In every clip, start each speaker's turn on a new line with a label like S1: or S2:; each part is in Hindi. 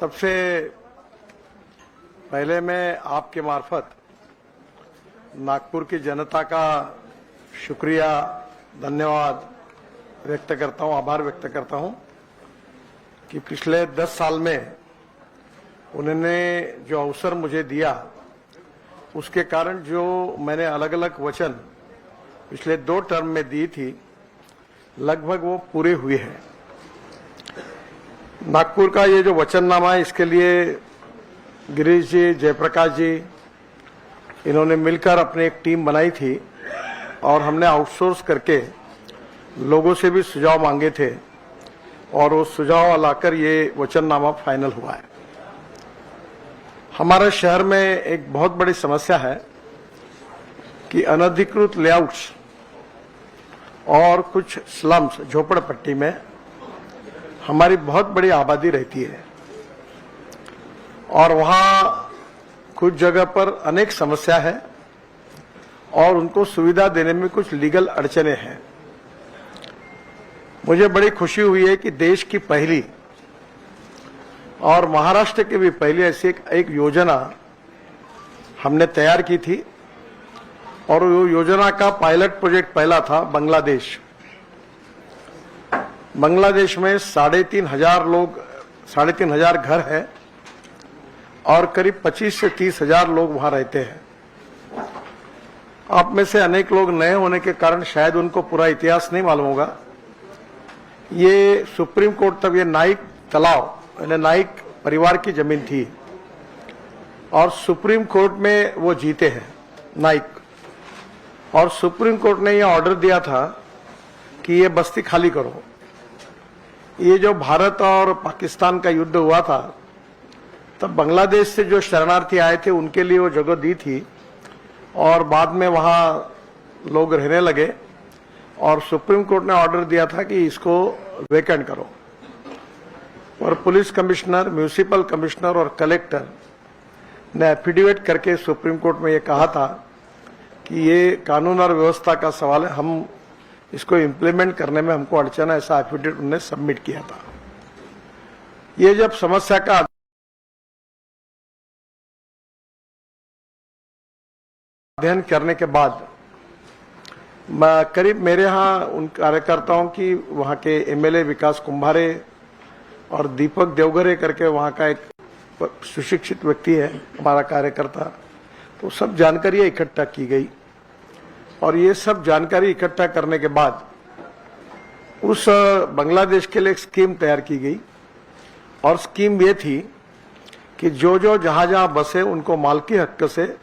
S1: सबसे पहले मैं आपके मार्फत नागपुर की जनता का शुक्रिया, धन्यवाद व्यक्त करता हूं, आभार व्यक्त करता हूं कि पिछले 10 साल में उन्होंने जो अवसर मुझे दिया उसके कारण जो मैंने अलग अलग वचन पिछले 2 टर्म में दी थी लगभग वो पूरे हुए हैं। नागपुर का ये जो वचननामा है इसके लिए गिरीश जी, जयप्रकाश जी इन्होंने मिलकर अपनी एक टीम बनाई थी और हमने आउटसोर्स करके लोगों से भी सुझाव मांगे थे और वो सुझाव लाकर ये वचननामा फाइनल हुआ है। हमारे शहर में एक बहुत बड़ी समस्या है कि अनधिकृत लेआउट्स और कुछ स्लम्स, झोपड़पट्टी में हमारी बहुत बड़ी आबादी रहती है और वहां कुछ जगह पर अनेक समस्या है और उनको सुविधा देने में कुछ लीगल अड़चने हैं। मुझे बड़ी खुशी हुई है कि देश की पहली और महाराष्ट्र की भी पहली ऐसी एक योजना हमने तैयार की थी और वो योजना का पायलट प्रोजेक्ट पहला था बांग्लादेश में 3,500 घर है और करीब 25 से 30 हजार लोग वहां रहते हैं। आप में से अनेक लोग नए होने के कारण शायद उनको पूरा इतिहास नहीं मालूम होगा। ये सुप्रीम कोर्ट तक ये नाइक तालाब यानी नाइक परिवार की जमीन थी और सुप्रीम कोर्ट में वो जीते हैं नाइक, और सुप्रीम कोर्ट ने ये ऑर्डर दिया था कि ये बस्ती खाली करो। ये जो भारत और पाकिस्तान का युद्ध हुआ था तब बांग्लादेश से जो शरणार्थी आए थे उनके लिए वो जगह दी थी और बाद में वहां लोग रहने लगे और सुप्रीम कोर्ट ने ऑर्डर दिया था कि इसको वेकेंट करो। और पुलिस कमिश्नर, म्यूनिसिपल कमिश्नर और कलेक्टर ने एफिडेविट करके सुप्रीम कोर्ट में ये कहा था कि ये कानून और व्यवस्था का सवाल है, हम इसको इम्प्लीमेंट करने में हमको अड़चन है, ऐसा एफिडेविट उन्होंने सबमिट किया था। ये जब समस्या का अध्ययन करने के बाद करीब मेरे यहाँ उन कार्यकर्ताओं की वहाँ के एमएलए विकास कुंभारे और दीपक देवघरे करके वहाँ का एक सुशिक्षित व्यक्ति है हमारा कार्यकर्ता, तो सब जानकारी इकट्ठा की गई और ये सब जानकारी इकट्ठा करने के बाद उस बांग्लादेश के लिए एक स्कीम तैयार की गई और स्कीम ये थी कि जो जहां बसे उनको मालकी हक से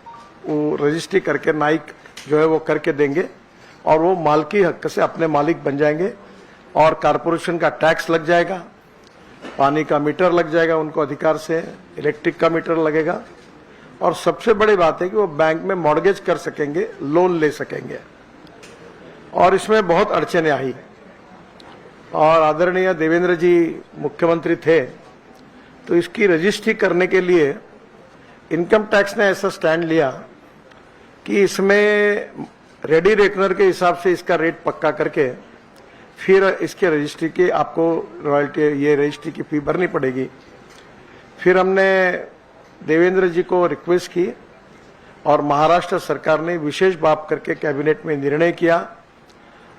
S1: वो रजिस्ट्री करके नाइक जो है वो करके देंगे और वो मालकी हक से अपने मालिक बन जाएंगे और कारपोरेशन का टैक्स लग जाएगा, पानी का मीटर लग जाएगा उनको अधिकार से, इलेक्ट्रिक का मीटर लगेगा और सबसे बड़ी बात है कि वो बैंक में मॉर्गेज कर सकेंगे, लोन ले सकेंगे। और इसमें बहुत अड़चने आई और आदरणीय देवेंद्र जी मुख्यमंत्री थे तो इसकी रजिस्ट्री करने के लिए इनकम टैक्स ने ऐसा स्टैंड लिया कि इसमें रेडी रेकनर के हिसाब से इसका रेट पक्का करके फिर इसके रजिस्ट्री की आपको रॉयल्टी, ये रजिस्ट्री की फी भरनी पड़ेगी। फिर हमने देवेंद्र जी को रिक्वेस्ट की और महाराष्ट्र सरकार ने विशेष बात करके कैबिनेट में निर्णय किया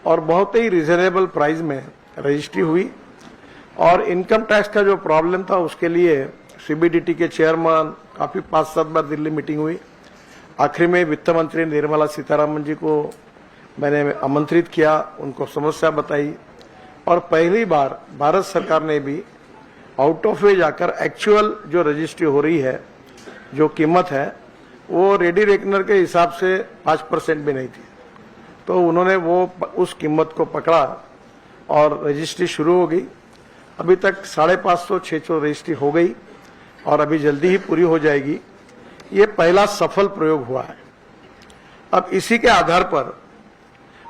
S1: और बहुत ही रिजनेबल प्राइस में रजिस्ट्री हुई। और इनकम टैक्स का जो प्रॉब्लम था उसके लिए सीबीडीटी के चेयरमैन काफी 5-7 बार दिल्ली मीटिंग हुई। आखिरी में वित्त मंत्री निर्मला सीतारामन जी को मैंने आमंत्रित किया, उनको समस्या बताई और पहली बार भारत सरकार ने भी आउट ऑफ वे जाकर एक्चुअल जो रजिस्ट्री हो रही है, जो कीमत है वो रेडी रेकनर के हिसाब से 5% भी नहीं थी, तो उन्होंने वो उस कीमत को पकड़ा और रजिस्ट्री शुरू हो गई। अभी तक 550-600 रजिस्ट्री हो गई और अभी जल्दी ही पूरी हो जाएगी। ये पहला सफल प्रयोग हुआ है। अब इसी के आधार पर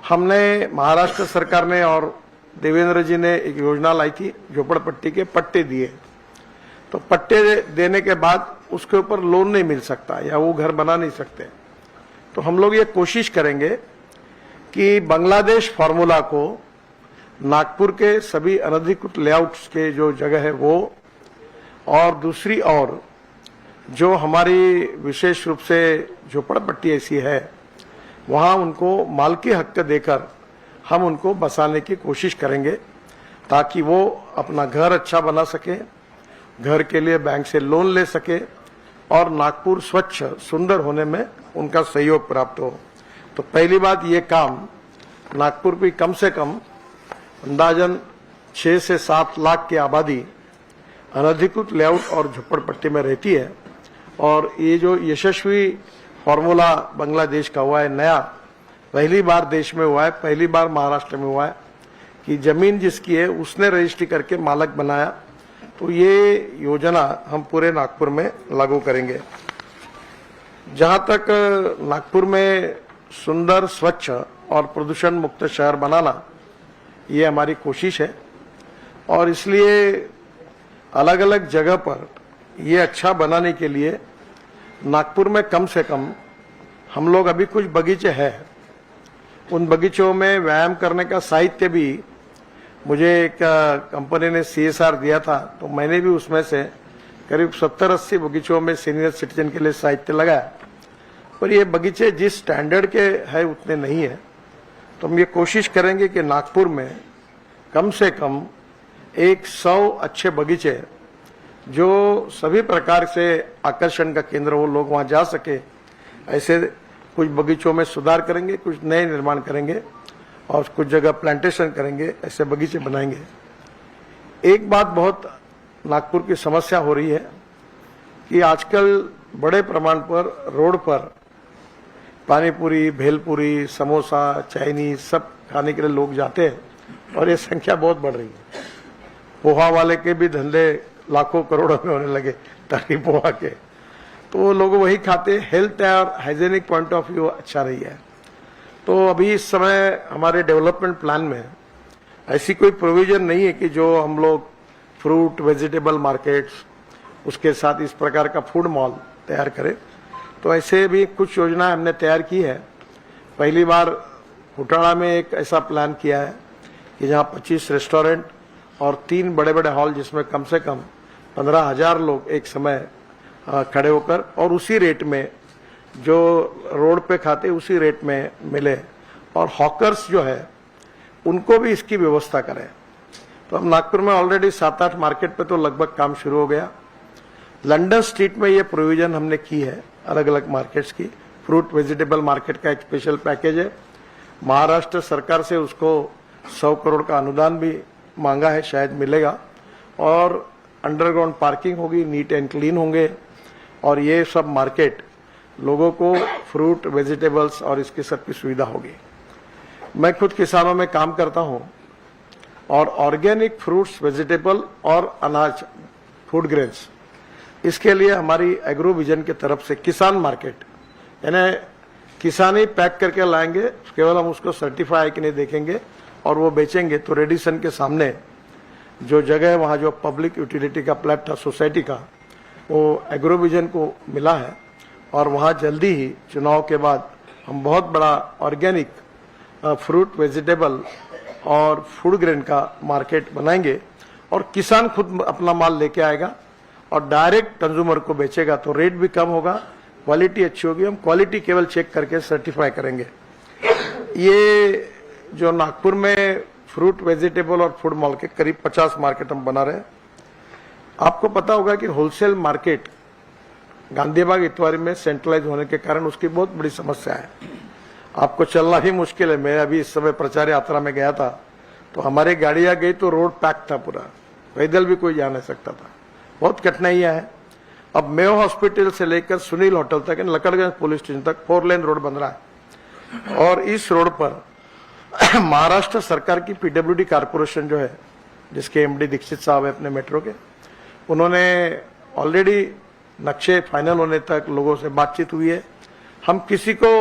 S1: हमने, महाराष्ट्र सरकार ने और देवेंद्र जी ने एक योजना लाई थी, झोपड़पट्टी के पट्टे दिए। तो पट्टे देने के बाद उसके ऊपर लोन नहीं मिल सकता या वो घर बना नहीं सकते। तो हम लोग ये कोशिश करेंगे कि बांग्लादेश फार्मूला को नागपुर के सभी अनधिकृत लेआउट्स के जो जगह है वो और दूसरी ओर जो हमारी विशेष रूप से झोपड़पट्टी ऐसी है वहां उनको मालकी हक देकर हम उनको बसाने की कोशिश करेंगे ताकि वो अपना घर अच्छा बना सके, घर के लिए बैंक से लोन ले सके और नागपुर स्वच्छ सुंदर होने में उनका सहयोग प्राप्त हो। तो पहली बात, ये काम नागपुर की कम से कम अंदाजन 6 से 7 लाख की आबादी अनधिकृत लेआउट और झोपड़पट्टी में रहती है और ये जो यशस्वी फॉर्मूला बांग्लादेश का हुआ है, नया पहली बार देश में हुआ है, पहली बार महाराष्ट्र में हुआ है कि जमीन जिसकी है उसने रजिस्ट्री करके मालक बनाया। तो ये योजना हम पूरे नागपुर में लागू करेंगे। जहां तक नागपुर में सुंदर, स्वच्छ और प्रदूषण मुक्त शहर बनाना, ये हमारी कोशिश है और इसलिए अलग अलग जगह पर ये अच्छा बनाने के लिए नागपुर में कम से कम हम लोग अभी कुछ बगीचे हैं, उन बगीचों में व्यायाम करने का साहित्य भी मुझे एक कंपनी ने CSR दिया था, तो मैंने भी उसमें से करीब 70-80 बगीचों में सीनियर सिटीजन के लिए साहित्य लगाया। पर ये बगीचे जिस स्टैंडर्ड के है उतने नहीं है, तो हम ये कोशिश करेंगे कि नागपुर में कम से कम 100 अच्छे बगीचे जो सभी प्रकार से आकर्षण का केंद्र हो, लोग वहां जा सके, ऐसे कुछ बगीचों में सुधार करेंगे, कुछ नए निर्माण करेंगे और कुछ जगह प्लांटेशन करेंगे, ऐसे बगीचे बनाएंगे। एक बात बहुत नागपुर की समस्या हो रही है कि आजकल बड़े प्रमाण पर रोड पर पानीपुरी, भेलपुरी, समोसा, चाइनीज सब खाने के लिए लोग जाते हैं और ये संख्या बहुत बढ़ रही है। पोहा वाले के भी धंधे लाखों करोड़ों में होने लगे, ताकि पोहा के, तो वो लोग वही खाते। हेल्थ और हाइजेनिक पॉइंट ऑफ व्यू अच्छा रही है। तो अभी इस समय हमारे डेवलपमेंट प्लान में ऐसी कोई प्रोविजन नहीं है कि जो हम लोग फ्रूट वेजिटेबल मार्केट्स, उसके साथ इस प्रकार का फूड मॉल तैयार करें। तो ऐसे भी कुछ योजनाएं हमने तैयार की है। पहली बार घोटाला में एक ऐसा प्लान किया है कि जहां 25 रेस्टोरेंट और 3 बड़े बड़े हॉल, जिसमें कम से कम 15,000 लोग एक समय खड़े होकर और उसी रेट में जो रोड पे खाते उसी रेट में मिले, और हॉकर्स जो है उनको भी इसकी व्यवस्था करें। तो हम नागपुर में ऑलरेडी 7-8 मार्केट पे तो लगभग काम शुरू हो गया। लंदन स्ट्रीट में ये प्रोविजन हमने की है अलग अलग मार्केट्स की। फ्रूट वेजिटेबल मार्केट का एक स्पेशल पैकेज है। महाराष्ट्र सरकार से उसको 100 करोड़ का अनुदान भी मांगा है, शायद मिलेगा। और अंडरग्राउंड पार्किंग होगी, नीट एंड क्लीन होंगे और ये सब मार्केट लोगों को फ्रूट वेजिटेबल्स और इसकी सब की सुविधा होगी। मैं खुद किसानों में काम करता हूं और ऑर्गेनिक फ्रूट्स, वेजिटेबल और अनाज, फूड ग्रेन्स, इसके लिए हमारी एग्रो विजन की तरफ से किसान मार्केट, यानी किसान ही पैक करके लाएंगे, केवल हम उसको सर्टिफाई कि नहीं देखेंगे और वो बेचेंगे। तो रेडिसन के सामने जो जगह है, वहां जो पब्लिक यूटिलिटी का प्लाट था सोसाइटी का, वो एग्रो विजन को मिला है और वहां जल्दी ही चुनाव के बाद हम बहुत बड़ा ऑर्गेनिक फ्रूट, वेजिटेबल और फूड ग्रेन का मार्केट बनाएंगे और किसान खुद अपना माल लेके आएगा और डायरेक्ट कंज्यूमर को बेचेगा। तो रेट भी कम होगा, क्वालिटी अच्छी होगी। हम क्वालिटी केवल चेक करके सर्टिफाई करेंगे। ये जो नागपुर में फ्रूट, वेजिटेबल और फूड मॉल के करीब 50 मार्केट हम बना रहे हैं। आपको पता होगा कि होलसेल मार्केट गांधीबाग इतवारी में सेंट्रलाइज होने के कारण उसकी बहुत बड़ी समस्या है। आपको चलना ही मुश्किल है। मैं अभी इस समय प्रचार यात्रा में गया था तो हमारी गाड़ियां गई तो रोड पैक था पूरा, पैदल भी कोई जा नहीं सकता था। बहुत कठिनाइयां हैं। अब मेयो हॉस्पिटल से लेकर सुनील होटल तक, लकड़गंज पुलिस स्टेशन तक 4 लेन रोड बन रहा है और इस रोड पर महाराष्ट्र सरकार की पीडब्ल्यूडी कारपोरेशन जो है, जिसके एमडी दीक्षित साहब है अपने मेट्रो के, उन्होंने ऑलरेडी नक्शे फाइनल होने तक लोगों से बातचीत हुई है। हम किसी को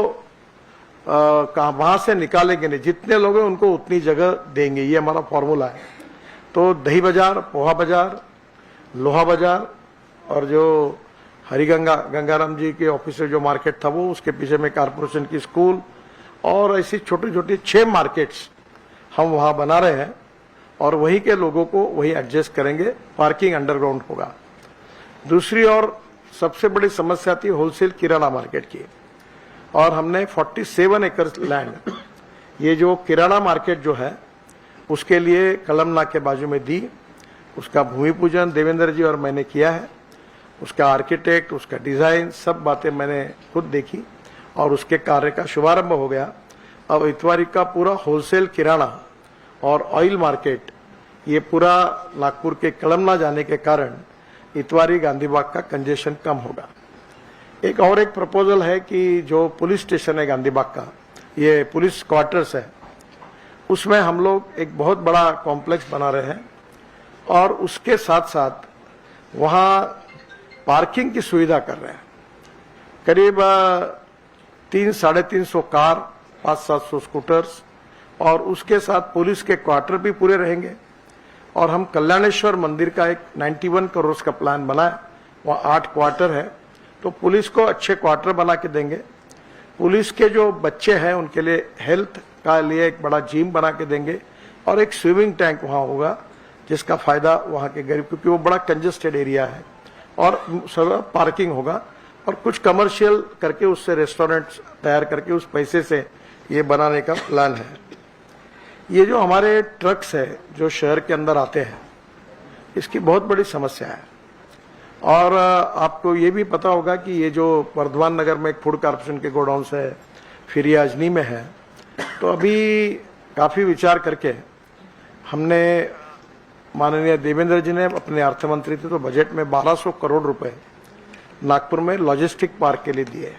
S1: वहां से निकालेंगे नहीं, जितने लोग हैं उनको उतनी जगह देंगे, ये हमारा फॉर्मूला है। तो दही बाजार, पोहा बाजार, लोहा बाजार और जो हरिगंगा गंगाराम जी के ऑफिस से जो मार्केट था वो, उसके पीछे में कारपोरेशन की स्कूल और ऐसी छोटी छोटी 6 मार्केट्स हम वहां बना रहे हैं और वहीं के लोगों को वही एडजस्ट करेंगे। पार्किंग अंडरग्राउंड होगा। दूसरी ओर सबसे बड़ी समस्या थी होलसेल किराना मार्केट की, और हमने 47 एकड़ लैंड ये जो किराना मार्केट जो है उसके लिए कलमनाग के बाजू में दी। उसका भूमि पूजन देवेंद्र जी और मैंने किया है। उसका आर्किटेक्ट, उसका डिजाइन, सब बातें मैंने खुद देखी और उसके कार्य का शुभारंभ हो गया। अब इतवारी का पूरा होलसेल किराना और ऑयल मार्केट ये पूरा नागपुर के कलमना जाने के कारण इतवारी गांधीबाग का कंजेशन कम होगा। एक प्रपोजल है कि जो पुलिस स्टेशन है गांधीबाग का, ये पुलिस क्वार्टर्स है, उसमें हम लोग एक बहुत बड़ा कॉम्प्लेक्स बना रहे हैं और उसके साथ साथ वहां पार्किंग की सुविधा कर रहे हैं। करीब 300-350 कार, 500-700 स्कूटर्स, और उसके साथ पुलिस के क्वार्टर भी पूरे रहेंगे। और हम कल्याणेश्वर मंदिर का एक 91 करोड़ का प्लान बना है, वहाँ 8 क्वार्टर है, तो पुलिस को अच्छे क्वार्टर बना के देंगे। पुलिस के जो बच्चे हैं उनके लिए हेल्थ का लिए एक बड़ा जिम बना के देंगे और एक स्विमिंग टैंक वहाँ होगा, जिसका फायदा वहाँ के गरीब, क्योंकि वो बड़ा कंजेस्टेड एरिया है, और सब पार्किंग होगा और कुछ कमर्शियल करके उससे रेस्टोरेंट तैयार करके उस पैसे से ये बनाने का प्लान है। ये जो हमारे ट्रक्स है जो शहर के अंदर आते हैं, इसकी बहुत बड़ी समस्या है। और आपको ये भी पता होगा कि ये जो वर्धमान नगर में एक फूड कॉर्पोरेशन के गोडाउन्स है, फिर ये अजनी में है, तो अभी काफी विचार करके हमने, माननीय देवेंद्र जी ने अपने अर्थ मंत्री थे तो बजट में 1200 करोड़ रुपए नागपुर में लॉजिस्टिक पार्क के लिए दिए,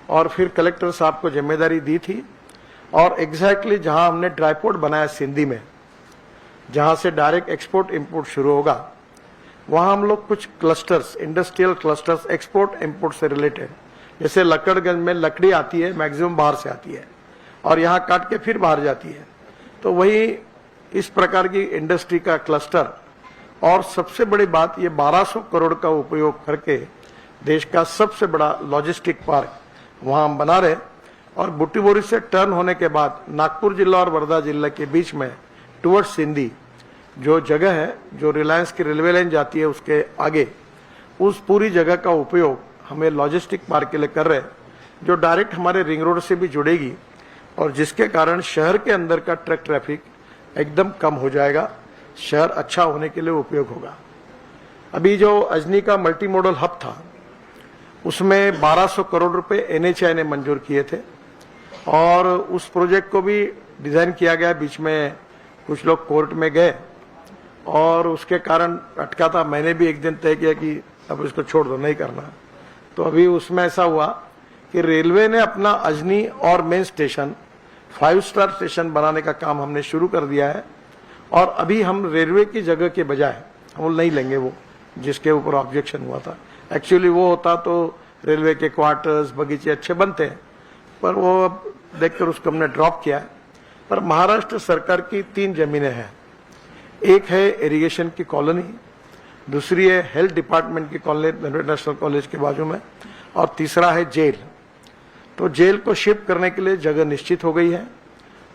S1: और फिर कलेक्टर साहब को जिम्मेदारी दी थी। और एग्जैक्टली जहां हमने ड्राईपोर्ट बनाया सिंधी में, जहां से डायरेक्ट एक्सपोर्ट इंपोर्ट शुरू होगा, वहां हम लोग कुछ clusters, industrial clusters, export import से रिलेटेड, जैसे लक्कड़गंज में लकड़ी आती है, मैक्सिमम बाहर से आती है और यहां काट के फिर बाहर जाती है, तो वही इस प्रकार की इंडस्ट्री का क्लस्टर। और सबसे बड़ी बात, ये 1200 करोड़ का उपयोग करके देश का सबसे बड़ा लॉजिस्टिक पार्क वहां हम बना रहे। और बुटीबोरी से टर्न होने के बाद नागपुर जिला और वर्धा जिला के बीच में टुवर्ड्स सिंधी जो जगह है, जो रिलायंस की रेलवे लाइन जाती है उसके आगे, उस पूरी जगह का उपयोग हमें लॉजिस्टिक पार्क के लिए कर रहे हैं, जो डायरेक्ट हमारे रिंग रोड से भी जुड़ेगी और जिसके कारण शहर के अंदर का ट्रक ट्रैफिक एकदम कम हो जाएगा, शहर अच्छा होने के लिए उपयोग होगा। अभी जो अजनी का मल्टी मॉडल हब था, उसमें 1200 करोड़ रुपए एनएचआई ने मंजूर किए थे और उस प्रोजेक्ट को भी डिजाइन किया गया। बीच में कुछ लोग कोर्ट में गए और उसके कारण अटका था। मैंने भी एक दिन तय किया कि अब इसको छोड़ दो, नहीं करना। तो अभी उसमें ऐसा हुआ कि रेलवे ने अपना अजनी और मेन स्टेशन 5 स्टार स्टेशन बनाने का काम हमने शुरू कर दिया है। और अभी हम रेलवे की जगह के बजाय हम नहीं लेंगे वो जिसके ऊपर ऑब्जेक्शन हुआ था। एक्चुअली वो होता तो रेलवे के क्वार्टर्स, बगीचे अच्छे बनते हैं, पर वो अब देखकर उसको हमने ड्रॉप किया है। पर महाराष्ट्र सरकार की 3 जमीनें हैं। एक है इरिगेशन की कॉलोनी, दूसरी है हेल्थ डिपार्टमेंट की कॉलोनी नेशनल कॉलेज के बाजू में, और तीसरा है जेल। तो जेल को शिफ्ट करने के लिए जगह निश्चित हो गई है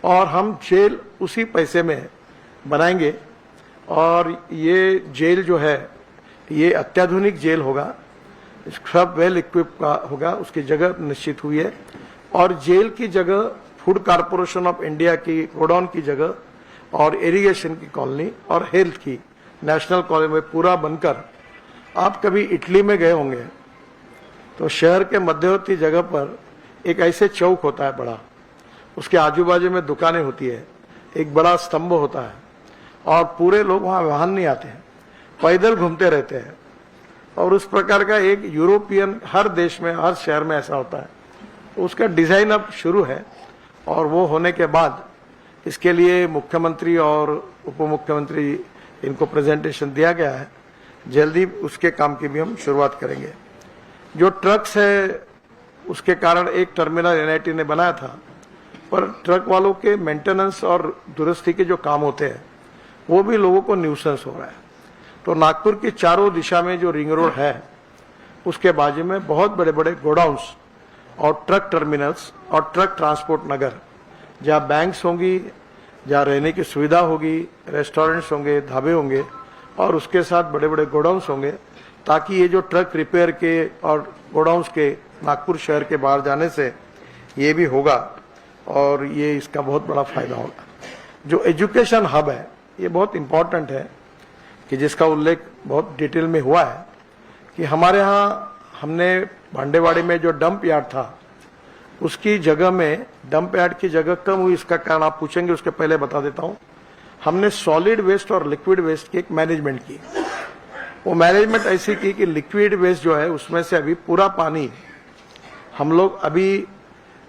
S1: और हम जेल उसी पैसे में बनाएंगे। और ये जेल जो है ये अत्याधुनिक जेल होगा, सब वेल इक्विप का होगा, उसकी जगह निश्चित हुई है। और जेल की जगह फूड कॉर्पोरेशन ऑफ इंडिया की गोडाउन की जगह और इरिगेशन की कॉलोनी और हेल्थ की नेशनल कॉलेज में पूरा बनकर, आप कभी इटली में गए होंगे तो शहर के मध्यवर्ती जगह पर एक ऐसे चौक होता है बड़ा, उसके आजू बाजू में दुकानें होती है, एक बड़ा स्तंभ होता है और पूरे लोग वहां वाहन नहीं आते हैं, पैदल घूमते रहते हैं। और उस प्रकार का एक यूरोपियन हर देश में, हर शहर में ऐसा होता है। तो उसका डिजाइन अब शुरू है और वो होने के बाद इसके लिए मुख्यमंत्री और उप मुख्यमंत्री इनको प्रेजेंटेशन दिया गया है। जल्दी उसके काम की भी हम शुरुआत करेंगे। जो ट्रक्स है उसके कारण एक टर्मिनल एनआईटी ने बनाया था, पर ट्रक वालों के मेंटेनेंस और दुरुस्ती के जो काम होते हैं वो भी लोगों को न्यूसेंस हो रहा है। तो नागपुर की चारों दिशा में जो रिंग रोड है उसके बाजू में बहुत बड़े बड़े गोडाउन्स और ट्रक टर्मिनल्स और ट्रक ट्रांसपोर्ट नगर, जहाँ बैंक्स होंगी, जहाँ रहने की सुविधा होगी, रेस्टोरेंट्स होंगे, ढाबे होंगे और उसके साथ बड़े बड़े गोडाउन्स होंगे, ताकि ये जो ट्रक रिपेयर के और गोडाउन्स के नागपुर शहर के बाहर जाने से ये भी होगा और ये इसका बहुत बड़ा फायदा होगा। जो एजुकेशन हब है ये बहुत इंपॉर्टेंट है कि जिसका उल्लेख बहुत डिटेल में हुआ है कि हमारे यहाँ हमने भांडेवाड़ी में जो डंप यार्ड था उसकी जगह में डंप यार्ड की जगह कम हुई। इसका कारण आप पूछेंगे, उसके पहले बता देता हूं। हमने सॉलिड वेस्ट और लिक्विड वेस्ट की एक मैनेजमेंट की। वो मैनेजमेंट ऐसी की कि लिक्विड वेस्ट जो है उसमें से अभी पूरा पानी हम लोग अभी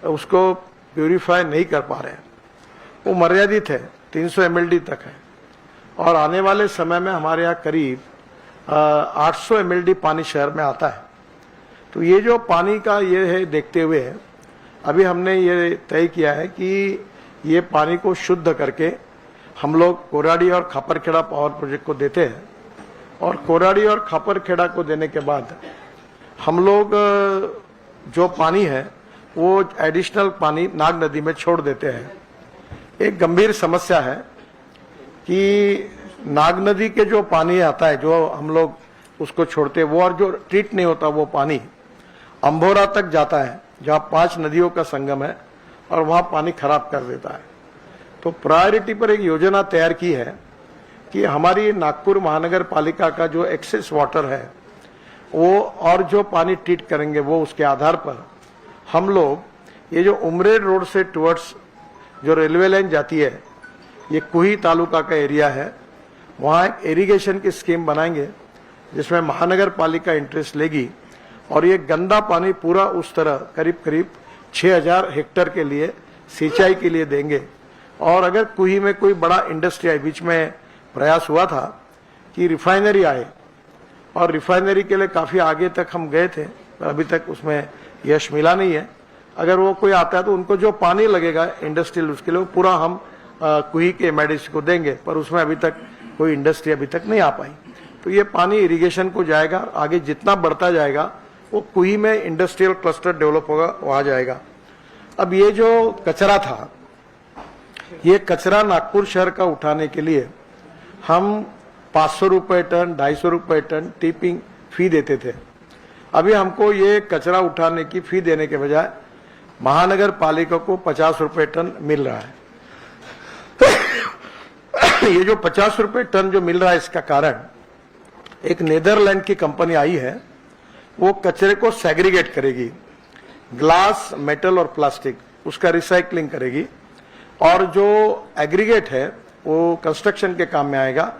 S1: उसको प्यूरिफाई नहीं कर पा रहे हैं। वो मर्यादित है, 300 mld तक है और आने वाले समय में हमारे यहाँ करीब 800 mld पानी शहर में आता है। तो ये जो पानी का ये है, देखते हुए अभी हमने ये तय किया है कि ये पानी को शुद्ध करके हम लोग कोराडी और खापरखेड़ा पावर प्रोजेक्ट को देते हैं और कोराडी और खापरखेड़ा को देने के बाद हम लोग जो पानी है वो एडिशनल पानी नाग नदी में छोड़ देते हैं। एक गंभीर समस्या है कि नाग नदी के जो पानी आता है, जो हम लोग उसको छोड़ते हैं, वो और जो ट्रीट नहीं होता वो पानी अंभोरा तक जाता है जहां 5 नदियों का संगम है और वहां पानी खराब कर देता है। तो प्रायोरिटी पर एक योजना तैयार की है कि हमारी नागपुर महानगर पालिका का जो एक्सेस वाटर है वो और जो पानी ट्रीट करेंगे वो उसके आधार पर हम लोग ये जो उमरेड रोड से टुवर्ड्स जो रेलवे लाइन जाती है, ये कुही तालुका का एरिया है, वहाँ एक इरिगेशन की स्कीम बनाएंगे जिसमें महानगर पालिका इंटरेस्ट लेगी और ये गंदा पानी पूरा उस तरह करीब करीब 6000 हेक्टेयर के लिए सिंचाई के लिए देंगे। और अगर कुही में कोई बड़ा इंडस्ट्री आए, बीच में प्रयास हुआ था कि रिफाइनरी आए और रिफाइनरी के लिए काफी आगे तक हम गए थे पर अभी तक उसमें यश मिला नहीं है। अगर वो कोई आता है तो उनको जो पानी लगेगा इंडस्ट्रियल उसके लिए पूरा हम कुही के एमआईडीसी को देंगे, पर उसमें अभी तक कोई इंडस्ट्री अभी तक नहीं आ पाई। तो ये पानी इरिगेशन को जाएगा, आगे जितना बढ़ता जाएगा वो कुही में इंडस्ट्रियल क्लस्टर डेवलप होगा, वहां जाएगा। अब ये जो कचरा था, ये कचरा नागपुर शहर का उठाने के लिए हम 500 रुपए टन, 250 रुपए टन टिपिंग फी देते थे। अभी हमको ये कचरा उठाने की फी देने के बजाय महानगर पालिका को 50 रुपए टन मिल रहा है। ये जो 50 रुपए टन जो मिल रहा है, इसका कारण एक नेदरलैंड की कंपनी आई है, वो कचरे को सेग्रीगेट करेगी, ग्लास, मेटल और प्लास्टिक, उसका रिसाइकलिंग करेगी और जो एग्रीगेट है वो कंस्ट्रक्शन के काम में आएगा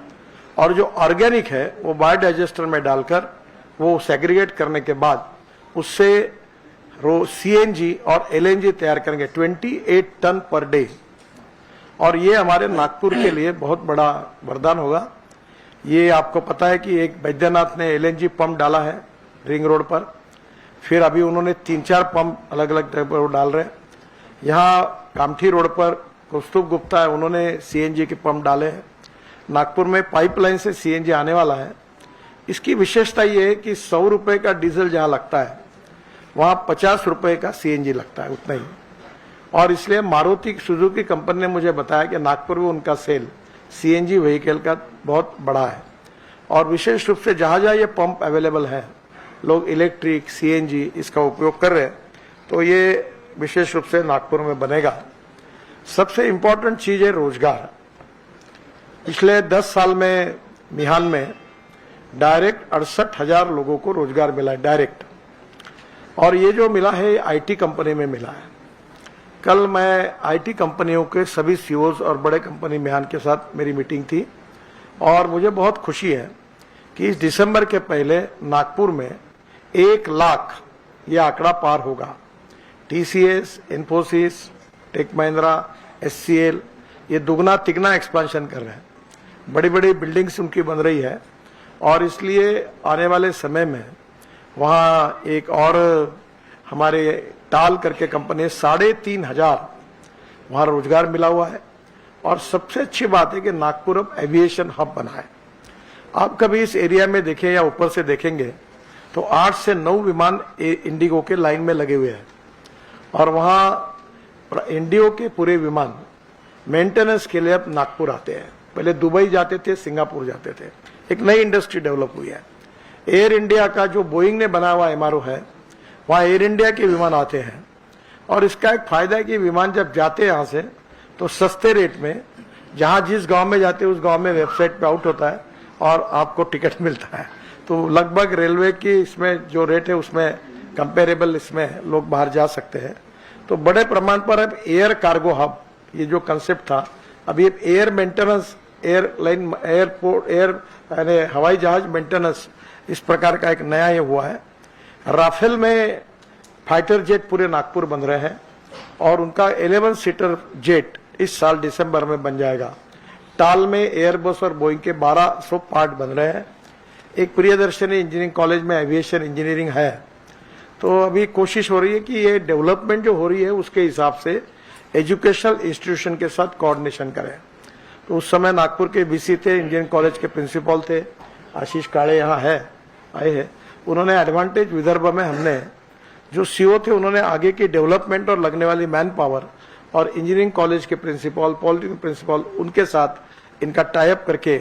S1: और जो ऑर्गेनिक है वो बायोडाइजेस्टर में डालकर वो सेग्रीगेट करने के बाद उससे सीएनजी और एलएनजी तैयार करेंगे 28 टन पर डे। और ये हमारे नागपुर के लिए बहुत बड़ा वरदान होगा। ये आपको पता है कि एक बैद्यनाथ ने एलएनजी पंप डाला है रिंग रोड पर, फिर अभी उन्होंने 3-4 पंप अलग अलग जगह पर डाल रहे हैं। यहाँ कामठी रोड पर कौस्तुभ गुप्ता है, उन्होंने सीएनजी के पंप डाले हैं। नागपुर में पाइपलाइन से सीएनजी आने वाला है। इसकी विशेषता ये है कि 100 रुपए का डीजल जहां लगता है वहां 50 रुपए का सीएनजी लगता है, उतना ही। और इसलिए मारुति सुजुकी कंपनी ने मुझे बताया कि नागपुर में उनका सेल सीएनजी व्हीकल का बहुत बड़ा है और विशेष रूप से जहां जहां ये पंप अवेलेबल है लोग इलेक्ट्रिक सीएनजी इसका उपयोग कर रहे हैं। तो ये विशेष रूप से नागपुर में बनेगा। सबसे इंपॉर्टेंट चीज है रोजगार। पिछले 10 साल में मिहान में डायरेक्ट 68,000 लोगों को रोजगार मिला है, डायरेक्ट। और ये जो मिला है आईटी कंपनी में मिला है। कल मैं आईटी कंपनियों के सभी सीईओज और बड़े कंपनी मिहान के साथ मेरी मीटिंग थी और मुझे बहुत खुशी है कि इस दिसंबर के पहले नागपुर में 1 लाख ये आंकड़ा पार होगा। TCS, Infosys, tech Mahindra, HCL ये दुगना तिगना एक्सपेंशन कर रहे हैं। बड़ी बड़ी बिल्डिंग्स उनकी बन रही है और इसलिए आने वाले समय में वहाँ एक और हमारे टाल करके कंपनी 3,500 वहाँ रोजगार मिला हुआ है। और सबसे अच्छी बात है कि नागपुर अब एविएशन हब बना है। आप कभी इस एरिया में देखें या ऊपर से देखेंगे तो 8 से 9 विमान इंडिगो के लाइन में लगे हुए हैं और वहाँ इंडिगो के पूरे विमान मेंटेनेंस के लिए अब नागपुर आते हैं। पहले दुबई जाते थे, सिंगापुर जाते थे। एक नई इंडस्ट्री डेवलप हुई है। एयर इंडिया का जो बोइंग ने बना हुआ MRO है, वहाँ एयर इंडिया के विमान आते हैं। और इसका एक फायदा है कि विमान जब जाते हैं यहाँ से तो सस्ते रेट में, जहाँ जिस गांव में जाते हैं उस गांव में वेबसाइट पे आउट होता है और आपको टिकट मिलता है। तो लगभग रेलवे की इसमें जो रेट है उसमें कंपेरेबल इसमें लोग बाहर जा सकते हैं। तो बड़े प्रमाण पर अब एयर कार्गो हब, ये जो कंसेप्ट था, अभी एयर मेंटेनेंस, एयरलाइन, एयरपोर्ट, यानी हवाई जहाज मेंटेनेंस, इस प्रकार का एक नया ये हुआ है। राफेल में फाइटर जेट पूरे नागपुर बन रहे हैं और उनका 11 सीटर जेट इस साल दिसंबर में बन जाएगा। टाल में एयरबस और बोइंग के 1200 पार्ट बन रहे हैं। एक प्रियदर्शनी इंजीनियरिंग कॉलेज में एविएशन इंजीनियरिंग है। तो अभी कोशिश हो रही है कि ये डेवलपमेंट जो हो रही है उसके हिसाब से एजुकेशनल इंस्टीट्यूशन के साथ कोऑर्डिनेशन करें। तो उस समय नागपुर के BC थे, इंजीनियरिंग कॉलेज के प्रिंसिपल थे, आशीष काड़े यहाँ आए हैं। उन्होंने एडवांटेज विदर्भ में, हमने जो CO थे उन्होंने आगे की डेवलपमेंट और लगने वाली मैन पावर और इंजीनियरिंग कॉलेज के प्रिंसिपल, पॉलिटेक्निक प्रिंसिपल, उनके साथ इनका टाइप करके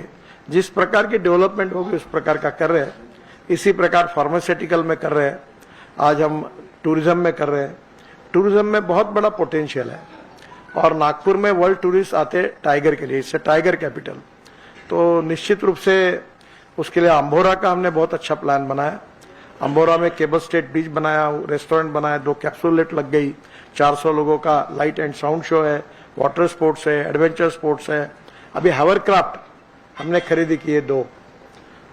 S1: जिस प्रकार की डेवलपमेंट होगी उस प्रकार का कर रहे हैं। इसी प्रकार फार्मास्यूटिकल में कर रहे हैं, आज हम टूरिज्म में कर रहे हैं। टूरिज्म में बहुत बड़ा पोटेंशियल है और नागपुर में वर्ल्ड टूरिस्ट आते टाइगर के लिए, इससे टाइगर कैपिटल। तो निश्चित रूप से उसके लिए अम्बोरा का हमने बहुत अच्छा प्लान बनाया। अम्बोरा में केबल स्टेट बीच बनाया, रेस्टोरेंट बनाया, 2 कैप्सूलेट लग गई, 400 लोगों का लाइट एंड साउंड शो है, वाटर स्पोर्ट्स है, एडवेंचर स्पोर्ट्स है। अभी हावरक्राफ्ट हमने खरीदी की है 2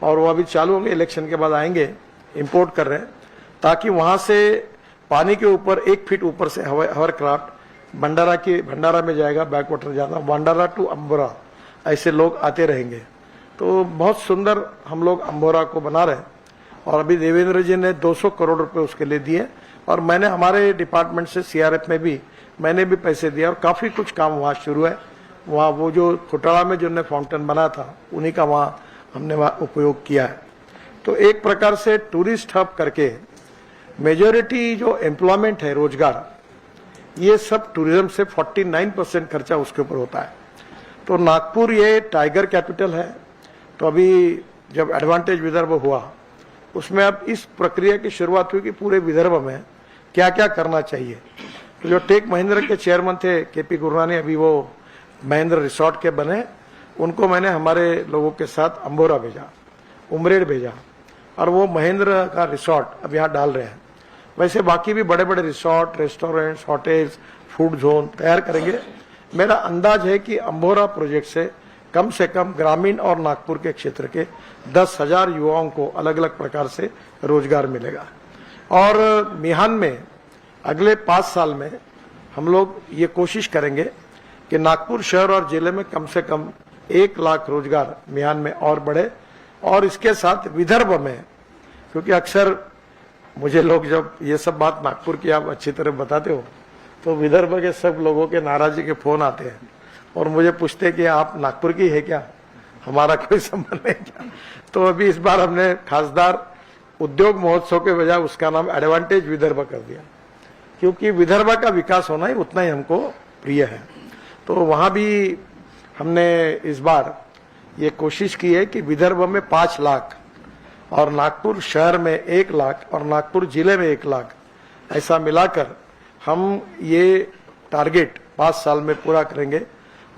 S1: और वो अभी चालू होंगे, इलेक्शन के बाद आएंगे, इंपोर्ट कर रहे हैं, ताकि वहां से पानी के ऊपर 1 फीट ऊपर से हावरक्राफ्ट भंडारा में जाएगा, बैक वाटर जाना, भंडारा टू अम्बोरा, ऐसे लोग आते रहेंगे। तो बहुत सुंदर हम लोग अम्बोरा को बना रहे हैं और अभी देवेंद्र जी ने 200 करोड़ रुपए उसके लिए दिए और मैंने हमारे डिपार्टमेंट से CRF में भी मैंने भी पैसे दिए और काफी कुछ काम वहाँ शुरू है। वहाँ वो जो खोटाड़ा में जो फाउंटेन बना था उन्हीं का वहाँ हमने उपयोग किया है। तो एक प्रकार से टूरिस्ट हब करके मेजोरिटी जो एम्प्लॉयमेंट है, रोजगार, ये सब टूरिज्म से 49% खर्चा उसके ऊपर होता है। तो नागपुर ये टाइगर कैपिटल है। तो अभी जब एडवांटेज विदर्भ हुआ उसमें अब इस प्रक्रिया की शुरुआत हुई कि पूरे विदर्भ में क्या क्या करना चाहिए। तो जो टेक महिंद्रा के चेयरमैन थे KP गुरनानी, अभी वो महिंद्रा रिसोर्ट के बने, उनको मैंने हमारे लोगों के साथ अम्बोरा भेजा, उमरेड भेजा और वो महिंद्रा का रिसोर्ट अब यहाँ डाल रहे हैं। वैसे बाकी भी बड़े बड़े resort, restaurants, hotels, food zone तैयार करेंगे। मेरा अंदाज है कि अम्बोरा प्रोजेक्ट से कम ग्रामीण और नागपुर के क्षेत्र के 10,000 युवाओं को अलग अलग प्रकार से रोजगार मिलेगा। और मिहान में अगले 5 साल में हम लोग ये कोशिश करेंगे कि नागपुर शहर और जिले में कम से कम 1 लाख रोजगार मिहान में और बढ़े। और इसके साथ विदर्भ में, क्योंकि अक्सर मुझे लोग जब ये सब बात नागपुर की आप अच्छी तरह बताते हो तो विदर्भ के सब लोगों के नाराजी के फोन आते हैं और मुझे पूछते हैं कि आप नागपुर की है क्या, हमारा कोई संबंध नहीं क्या। तो अभी इस बार हमने खासदार उद्योग महोत्सव के बजाय उसका नाम एडवांटेज विदर्भ कर दिया, क्योंकि विदर्भ का विकास होना ही उतना ही हमको प्रिय है। तो वहां भी हमने इस बार ये कोशिश की है कि विदर्भ में 5 लाख और नागपुर शहर में 1 लाख और नागपुर जिले में 1 लाख, ऐसा मिलाकर हम ये टारगेट 5 साल में पूरा करेंगे।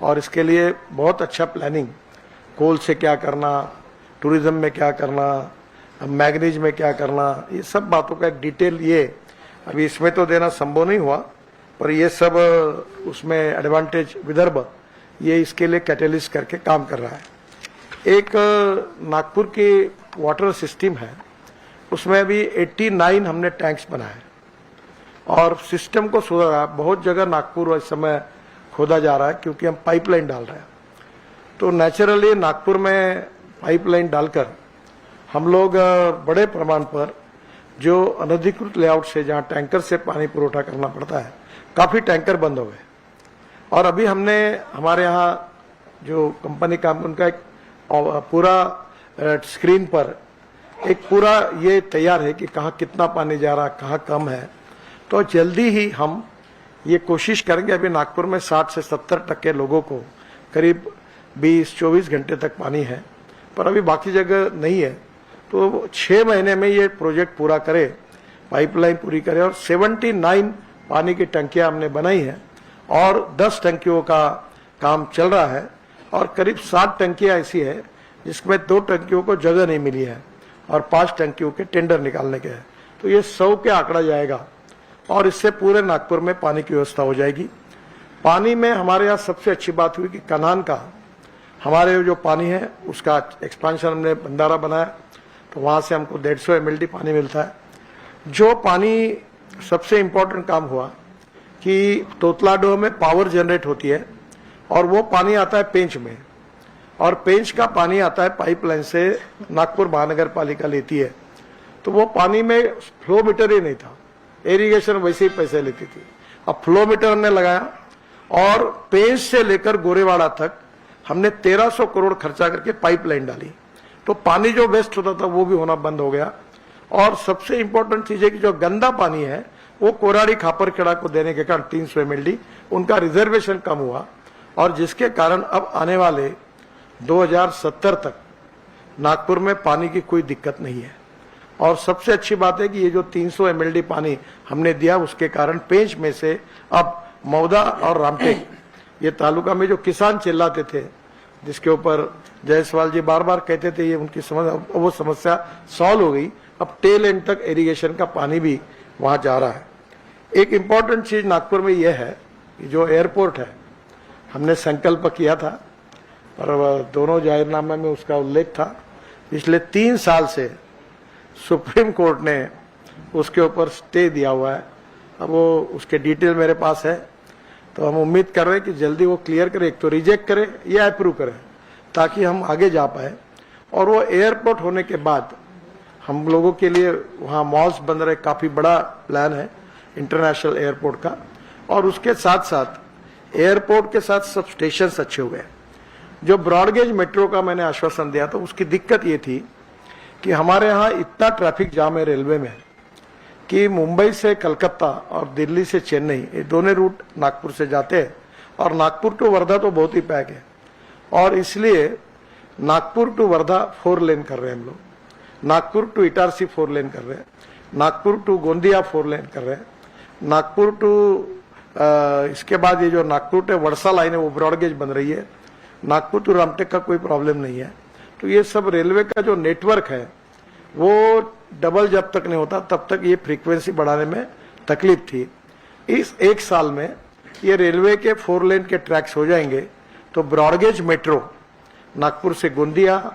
S1: और इसके लिए बहुत अच्छा प्लानिंग, कोल से क्या करना, टूरिज्म में क्या करना, मैग्नीज में क्या करना, ये सब बातों का एक डिटेल, ये अभी इसमें तो देना संभव नहीं हुआ, पर ये सब उसमें एडवांटेज विदर्भ ये इसके लिए कैटेलिस्ट करके काम कर रहा है। एक नागपुर की वाटर सिस्टम है, उसमें अभी 89 हमने टैंक्स बनाए और सिस्टम को सुधारा। बहुत जगह नागपुर इस समय खोदा जा रहा है क्योंकि हम पाइपलाइन डाल रहे हैं। तो नेचुरली नागपुर में पाइपलाइन डालकर हम लोग बड़े प्रमाण पर जो अनधिकृत लेआउट से जहां टैंकर से पानी पुरोठा करना पड़ता है, काफी टैंकर बंद हो गए। और अभी हमने हमारे यहाँ जो कंपनी का, उनका एक पूरा स्क्रीन पर एक पूरा ये तैयार है कि कहाँ कितना पानी जा रहा, कहाँ कम है। तो जल्दी ही हम ये कोशिश करेंगे। अभी नागपुर में 60 से 70% लोगों को करीब 20-24 घंटे तक पानी है, पर अभी बाकी जगह नहीं है। तो 6 महीने में ये प्रोजेक्ट पूरा करे, पाइपलाइन पूरी करे। और 79 पानी की टंकियां हमने बनाई है और 10 टंकियों का काम चल रहा है और करीब 60 टंकियां ऐसी है जिसमें 2 टंकियों को जगह नहीं मिली है और 5 टंकियों के टेंडर निकालने के हैं। तो ये 100 के आंकड़ा जाएगा और इससे पूरे नागपुर में पानी की व्यवस्था हो जाएगी। पानी में हमारे यहाँ सबसे अच्छी बात हुई कि कनान का हमारे जो पानी है उसका एक्सपांशन, हमने बंधारा बनाया तो वहां से हमको 150 MLD पानी मिलता है। जो पानी सबसे इम्पोर्टेंट काम हुआ कि तोतलाडोह में पावर जनरेट होती है और वो पानी आता है पेंच में, और पेंच का पानी आता है पाइपलाइन से, नागपुर महानगर पालिका लेती है। तो वो पानी में फ्लो मीटर ही नहीं था, इरिगेशन वैसे ही पैसे लेती थी। अब फ्लो मीटर हमने लगाया और पेंच से लेकर गोरेवाड़ा तक हमने 1300 करोड़ खर्चा करके पाइपलाइन डाली, तो पानी जो वेस्ट होता था वो भी होना बंद हो गया। और सबसे इंपॉर्टेंट चीज है कि जो गंदा पानी है वो कोराड़ी खापरखेड़ा को देने के कारण 300 MLD उनका रिजर्वेशन कम हुआ, और जिसके कारण अब आने वाले 2070 तक नागपुर में पानी की कोई दिक्कत नहीं है। और सबसे अच्छी बात है कि ये जो 300 MLD पानी हमने दिया उसके कारण पेंच में से अब मौदा और रामटेक ये तालुका में जो किसान चिल्लाते थे, जिसके ऊपर जायसवाल जी बार बार कहते थे ये उनकी समस्या, वो समस्या सॉल्व हो गई। अब टेल एंड तक इरिगेशन का पानी भी वहां जा रहा है। एक इम्पॉर्टेंट चीज नागपुर में यह है कि जो एयरपोर्ट है हमने संकल्प किया था और दोनों जाहिरनामे में उसका उल्लेख था। पिछले 3 साल से सुप्रीम कोर्ट ने उसके ऊपर स्टे दिया हुआ है। अब वो उसके डिटेल मेरे पास है, तो हम उम्मीद कर रहे हैं कि जल्दी वो क्लियर करे, एक तो रिजेक्ट करे या अप्रूव करे, ताकि हम आगे जा पाए। और वो एयरपोर्ट होने के बाद हम लोगों के लिए वहाँ मॉल्स बन रहे, काफी बड़ा प्लान है इंटरनेशनल एयरपोर्ट का। और उसके साथ साथ एयरपोर्ट के साथ सब स्टेशन अच्छे हुए। जो ब्रॉडगेज मेट्रो का मैंने आश्वासन दिया था, उसकी दिक्कत ये थी कि हमारे यहाँ इतना ट्रैफिक जाम है रेलवे में कि मुंबई से कलकत्ता और दिल्ली से चेन्नई ये दोनों रूट नागपुर से जाते हैं, और नागपुर टू वर्धा तो बहुत ही पैक है। और इसलिए नागपुर टू वर्धा 4 लेन कर रहे हैं हम लोग, नागपुर टू इटारसी 4 लेन कर रहे हैं, नागपुर टू गोंदिया 4 लेन कर रहे हैं, नागपुर टू इसके बाद ये जो नागपुर टू वर्षा लाइन है वो ब्रॉडगेज बन रही है। नागपुर टू रामटेक का कोई प्रॉब्लम नहीं है। तो ये सब रेलवे का जो नेटवर्क है वो डबल जब तक नहीं होता तब तक ये फ्रीक्वेंसी बढ़ाने में तकलीफ थी। इस 1 साल में ये रेलवे के 4 लेन के ट्रैक्स हो जाएंगे तो ब्रॉडगेज मेट्रो नागपुर से गोंदिया,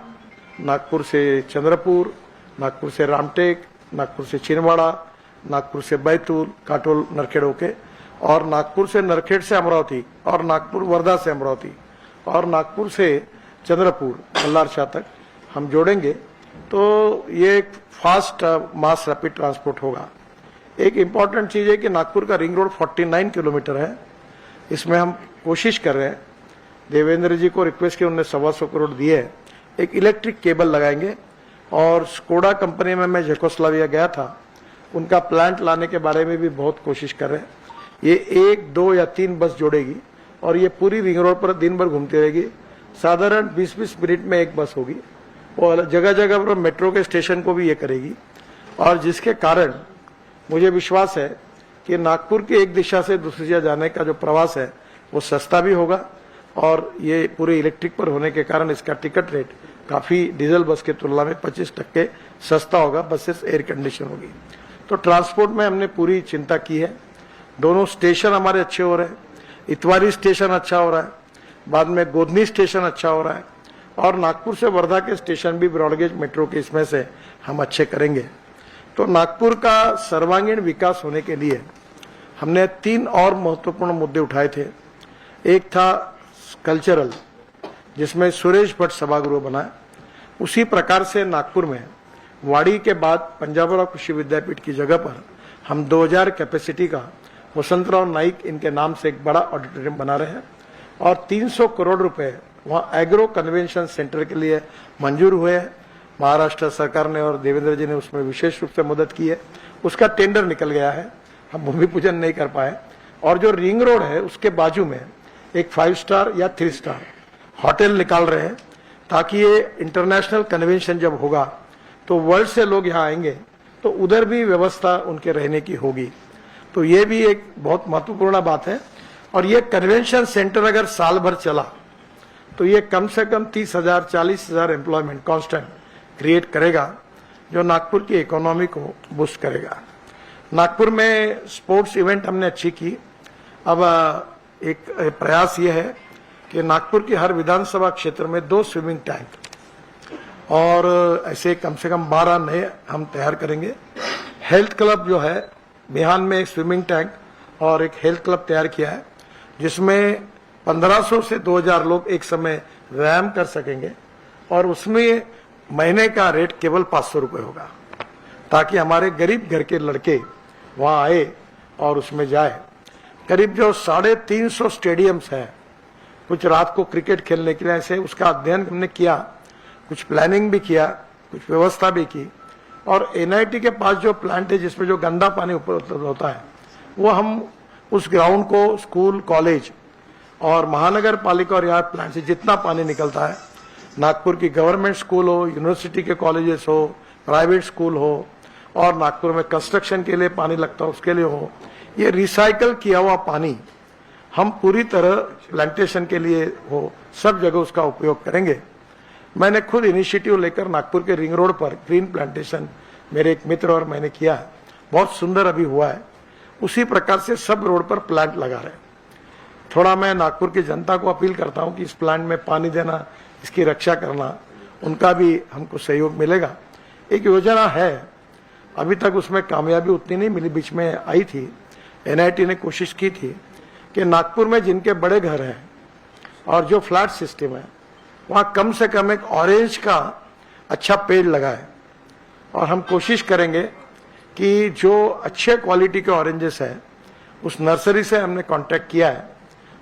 S1: नागपुर से चंद्रपुर, नागपुर से रामटेक, नागपुर से छिंदवाड़ा, नागपुर से बैतूल, काटोल, नरखेड़ होके, और नागपुर से नरखेड़ से अमरावती, और नागपुर वर्धा से अमरावती, और नागपुर से चंद्रपुर मल्लारशाह तक हम जोड़ेंगे। तो ये एक फास्ट मास रैपिड ट्रांसपोर्ट होगा। एक इम्पॉर्टेंट चीज है कि नागपुर का रिंग रोड 49 किलोमीटर है। इसमें हम कोशिश कर रहे हैं, देवेंद्र जी को रिक्वेस्ट किया, उन्होंने 125 करोड़ दिए है। एक इलेक्ट्रिक केबल लगाएंगे, और स्कोडा कंपनी में मैं जेकोस्लाविया गया था, उनका प्लांट लाने के बारे में भी बहुत कोशिश कर रहे हैं। ये 1, 2 या 3 बस जोड़ेगी और ये पूरी रिंग रोड पर दिन भर घूमती रहेगी। साधारण 20-20 मिनट में एक बस होगी, और जगह जगह पर मेट्रो के स्टेशन को भी ये करेगी। और जिसके कारण मुझे विश्वास है कि नागपुर की एक दिशा से दूसरी दिशा जाने का जो प्रवास है वो सस्ता भी होगा, और ये पूरे इलेक्ट्रिक पर होने के कारण इसका टिकट रेट काफी डीजल बस के तुलना में 25% सस्ता होगा। बसेस एयर कंडीशन होगी। तो ट्रांसपोर्ट में हमने पूरी चिंता की है। दोनों स्टेशन हमारे अच्छे हो रहे हैं। इतवारी स्टेशन अच्छा हो रहा है, बाद में गोधनी स्टेशन अच्छा हो रहा है, और नागपुर से वर्धा के स्टेशन भी ब्रॉडगेज मेट्रो के इसमें से हम अच्छे करेंगे। तो नागपुर का सर्वांगीण विकास होने के लिए हमने 3 और महत्वपूर्ण मुद्दे उठाए थे। एक था कल्चरल, जिसमें सुरेश भट्ट सभागृह बना। उसी प्रकार से नागपुर में वाड़ी के बाद पंजाबराव कृषि विद्यापीठ की जगह पर हम 2000 कैपेसिटी का वसंतराव नाइक इनके नाम से एक बड़ा ऑडिटोरियम बना रहे हैं, और 300 करोड़ रुपए वहां एग्रो कन्वेंशन सेंटर के लिए मंजूर हुए हैं। महाराष्ट्र सरकार ने और देवेंद्र जी ने उसमें विशेष रूप से मदद की है। उसका टेंडर निकल गया है, हम भूमि पूजन नहीं कर पाए। और जो रिंग रोड है उसके बाजू में एक 5 स्टार या 3 स्टार होटल निकाल रहे हैं, ताकि ये इंटरनेशनल कन्वेंशन जब होगा तो वर्ल्ड से लोग यहाँ आएंगे तो उधर भी व्यवस्था उनके रहने की होगी। तो ये भी एक बहुत महत्वपूर्ण बात है। और ये कन्वेंशन सेंटर अगर साल भर चला तो ये कम से कम 30,000 40,000 एम्प्लॉयमेंट कांस्टेंट क्रिएट करेगा, जो नागपुर की इकोनॉमी को बूस्ट करेगा। नागपुर में स्पोर्ट्स इवेंट हमने अच्छी की। अब एक प्रयास ये है कि नागपुर की हर विधानसभा क्षेत्र में 2 स्विमिंग टैंक और ऐसे कम से कम 12 नए हम तैयार करेंगे। हेल्थ क्लब जो है, बिहान में एक स्विमिंग टैंक और एक हेल्थ क्लब तैयार किया है, जिसमें 1500 से 2000 लोग एक समय व्यायाम कर सकेंगे और उसमें महीने का रेट केवल 500 रुपये होगा, ताकि हमारे गरीब घर के लड़के वहां आए और उसमें जाए। करीब जो 350 स्टेडियम्स हैं, कुछ रात को क्रिकेट खेलने के लिए, ऐसे उसका अध्ययन हमने किया, कुछ प्लानिंग भी किया, कुछ व्यवस्था भी की। और एनआईटी के पास जो प्लांट है जिसमें जो गंदा पानी उपलब्ध होता है, वो हम उस ग्राउंड को स्कूल, कॉलेज और महानगर पालिका और यहाँ प्लांट से जितना पानी निकलता है, नागपुर की गवर्नमेंट स्कूल हो, यूनिवर्सिटी के कॉलेजेस हो, प्राइवेट स्कूल हो और नागपुर में कंस्ट्रक्शन के लिए पानी लगता है उसके लिए हो, ये रिसाइकल किया हुआ पानी हम पूरी तरह प्लांटेशन के लिए हो, सब जगह उसका उपयोग करेंगे। मैंने खुद इनिशिएटिव लेकर नागपुर के रिंग रोड पर ग्रीन प्लांटेशन मेरे एक मित्र और मैंने किया है, बहुत सुंदर अभी हुआ है। उसी प्रकार से सब रोड पर प्लांट लगा रहे हैं। थोड़ा मैं नागपुर की जनता को अपील करता हूं कि इस प्लांट में पानी देना, इसकी रक्षा करना, उनका भी हमको सहयोग मिलेगा। एक योजना है, अभी तक उसमें कामयाबी उतनी नहीं मिली, बीच में आई थी। एनआईटी ने कोशिश की थी कि नागपुर में जिनके बड़े घर हैं और जो फ्लैट सिस्टम है, वहां कम से कम एक ऑरेंज का अच्छा पेड़ लगाए। और हम कोशिश करेंगे कि जो अच्छे क्वालिटी के ऑरेंजेस हैं, उस नर्सरी से हमने कांटेक्ट किया है।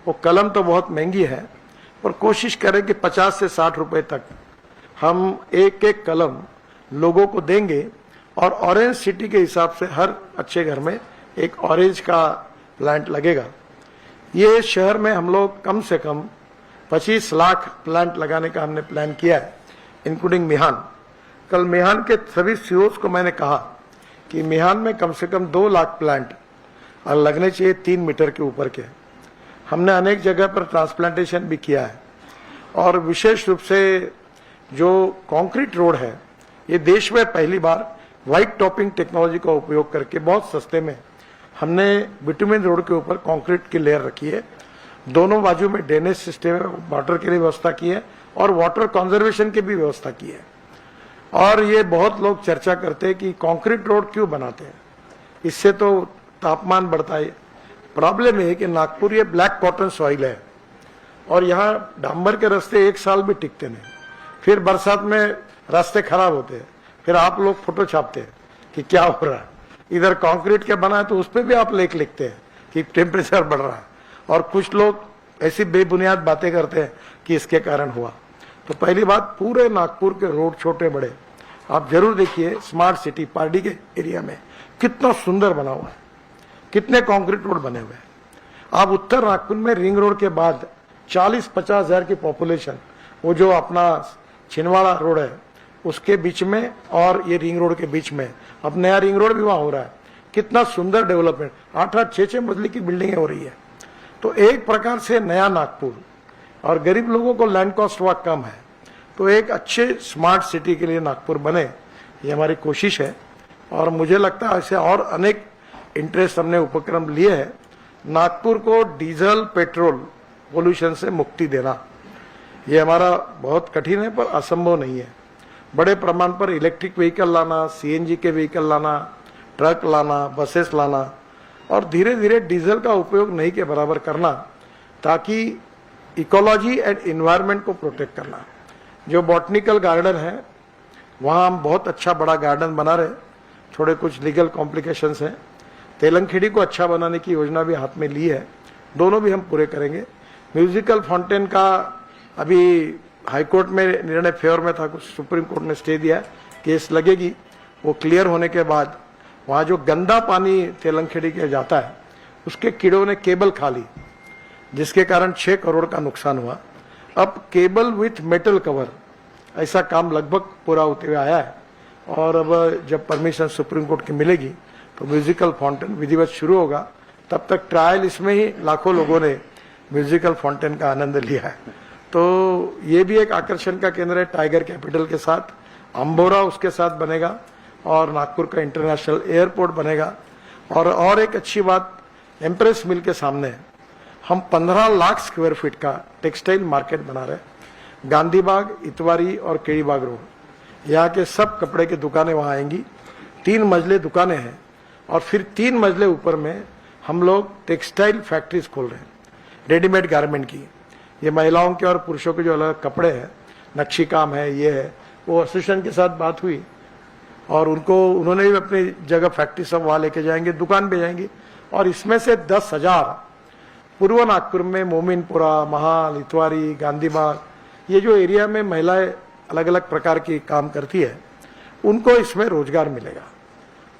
S1: वो कलम तो बहुत महंगी है, पर कोशिश करें कि 50 से 60 रुपए तक हम एक एक कलम लोगों को देंगे और ऑरेंज सिटी के हिसाब से हर अच्छे घर में एक ऑरेंज का प्लांट लगेगा। ये शहर में हम लोग कम से कम 25 लाख प्लांट लगाने का हमने प्लान किया है, इंक्लूडिंग मिहान। कल मिहान के सभी सीओज को मैंने कहा कि मिहान में कम से कम 2 लाख प्लांट लगने चाहिए 3 मीटर के ऊपर के। हमने अनेक जगह पर ट्रांसप्लांटेशन भी किया है। और विशेष रूप से जो कंक्रीट रोड है, ये देश में पहली बार व्हाइट टॉपिंग टेक्नोलॉजी का उपयोग करके बहुत सस्ते में हमने बिटुमिन रोड के ऊपर कंक्रीट की लेयर रखी है। दोनों बाजू में ड्रेनेज सिस्टम है, वाटर के लिए व्यवस्था की है और वाटर कंजर्वेशन की भी व्यवस्था की है। और ये बहुत लोग चर्चा करते हैं कि कंक्रीट रोड क्यों बनाते हैं, इससे तो तापमान बढ़ता है। प्रॉब्लम है कि नागपुर ये ब्लैक कॉटन सॉइल है और यहाँ डांबर के रास्ते 1 साल भी टिकते नहीं, फिर बरसात में रास्ते खराब होते हैं, फिर आप लोग फोटो छापते हैं कि क्या हो रहा है। इधर कंक्रीट के बना है तो उस पर भी आप लेख लिखते हैं कि टेम्परेचर बढ़ रहा है, और कुछ लोग ऐसी बेबुनियाद बातें करते हैं कि इसके कारण हुआ। तो पहली बात, पूरे नागपुर के रोड छोटे बड़े आप जरूर देखिए। स्मार्ट सिटी पार्डी के एरिया में कितना सुंदर बना हुआ है, कितने कंक्रीट रोड बने हुए हैं। आप उत्तर नागपुर में रिंग रोड के बाद 40-50 हजार की पॉपुलेशन, वो जो अपना छिंदवाड़ा रोड है उसके बीच में और ये रिंग रोड के बीच में, अब नया रिंग रोड भी वहां हो रहा है। कितना सुंदर डेवलपमेंट, 8-8, 6-6 मंजिल की बिल्डिंगें हो रही है। तो एक प्रकार से नया नागपुर, और गरीब लोगों को लैंड कॉस्ट वहां कम है, तो एक अच्छे स्मार्ट सिटी के लिए नागपुर बने, ये हमारी कोशिश है। और मुझे लगता है ऐसे और अनेक इंटरेस्ट हमने उपक्रम लिए हैं। नागपुर को डीजल पेट्रोल पोल्यूशन से मुक्ति देना, ये हमारा बहुत कठिन है पर असंभव नहीं है। बड़े प्रमाण पर इलेक्ट्रिक व्हीकल लाना, सीएनजी के व्हीकल लाना, ट्रक लाना, बसेस लाना और धीरे धीरे डीजल का उपयोग नहीं के बराबर करना, ताकि इकोलॉजी एंड इन्वायरमेंट को प्रोटेक्ट करना। जो बॉटनिकल गार्डन है वहाँ हम बहुत अच्छा बड़ा गार्डन बना रहे, थोड़े कुछ लीगल कॉम्प्लिकेशंस हैं। तेलंगखेड़ी को अच्छा बनाने की योजना भी हाथ में ली है, दोनों भी हम पूरे करेंगे। म्यूजिकल फाउंटेन का अभी हाईकोर्ट में निर्णय फेवर में था, कुछ सुप्रीम कोर्ट ने स्टे दिया, केस लगेगी। वो क्लियर होने के बाद वहाँ जो गंदा पानी तेलंगखेड़ी के जाता है उसके कीड़ों ने केबल खा ली, जिसके कारण 6 करोड़ का नुकसान हुआ। अब केबल विथ मेटल कवर, ऐसा काम लगभग पूरा होते हुए आया है। और अब जब परमिशन सुप्रीम कोर्ट की मिलेगी तो म्यूजिकल फाउंटेन विधिवत शुरू होगा। तब तक ट्रायल इसमें ही लाखों लोगों ने म्यूजिकल फाउंटेन का आनंद लिया है। तो ये भी एक आकर्षण का केंद्र है। टाइगर कैपिटल के साथ अंबोरा उसके साथ बनेगा और नागपुर का इंटरनेशनल एयरपोर्ट बनेगा। और एक अच्छी बात, एम्प्रेस मिल के सामने हम 15 लाख स्क्वायर फीट का टेक्सटाइल मार्केट बना रहे हैं। गांधी बाग, इतवारी और केड़ी बाग रोड, यहाँ के सब कपड़े की दुकानें वहाँ आएंगी। 3 मंजिले दुकानें हैं और फिर 3 मंजिले ऊपर में हम लोग टेक्सटाइल फैक्ट्रीज खोल रहे हैं, रेडीमेड गारमेंट की। ये महिलाओं के और पुरुषों के जो अलग कपड़े हैं, नक्शी काम है, ये है, वो एसोसिएशन के साथ बात हुई और उन्होंने भी अपनी जगह फैक्ट्री सब वहाँ लेके जाएंगे, दुकान पे जाएंगी। और इसमें से 10,000 पूर्व नागपुर में मोमिनपुरा, महाल, इतवारी, गांधीबाग, ये जो एरिया में महिलाएं अलग अलग प्रकार की काम करती है, उनको इसमें रोजगार मिलेगा।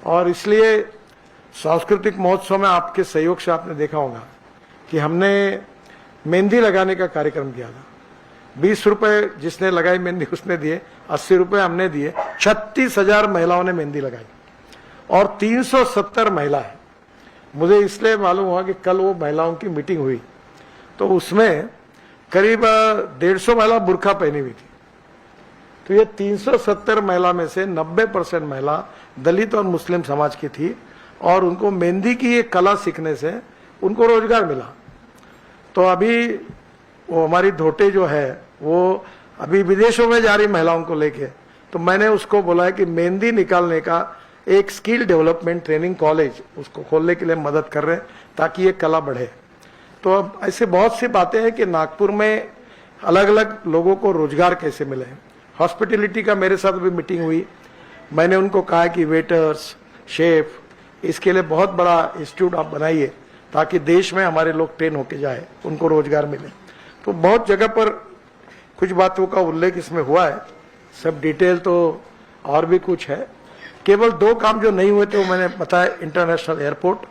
S1: और इसलिए सांस्कृतिक महोत्सव में आपके सहयोग से आपने देखा होगा कि हमने मेहंदी लगाने का कार्यक्रम किया था। 20 रुपए जिसने लगाई मेहंदी उसने दिए, 80 रुपए हमने दिए। 36,000 महिलाओं ने मेहंदी लगाई और 370 महिला है। मुझे इसलिए मालूम हुआ कि कल वो महिलाओं की मीटिंग हुई तो उसमें करीब 150 महिला बुर्का पहनी हुई थी। तो ये 370 महिला में से 90% महिला दलित और मुस्लिम समाज की थी और उनको मेहंदी की ये कला सीखने से उनको रोजगार मिला। तो अभी वो हमारी धोटे जो है वो अभी विदेशों में जा रही महिलाओं को लेके, तो मैंने उसको बोला है कि मेहंदी निकालने का एक स्किल डेवलपमेंट ट्रेनिंग कॉलेज उसको खोलने के लिए मदद कर रहे हैं ताकि ये कला बढ़े। तो अब ऐसे बहुत सी बातें हैं कि नागपुर में अलग अलग लोगों को रोजगार कैसे मिले। हॉस्पिटलिटी का मेरे साथ भी मीटिंग हुई, मैंने उनको कहा कि वेटर्स, शेफ, इसके लिए बहुत बड़ा इंस्टीट्यूट आप बनाइए ताकि देश में हमारे लोग ट्रेन होके जाए, उनको रोजगार मिले। तो बहुत जगह पर कुछ बातों का उल्लेख इसमें हुआ है, सब डिटेल तो और भी कुछ है। केवल 2 काम जो नहीं हुए थे वो मैंने बताया, इंटरनेशनल एयरपोर्ट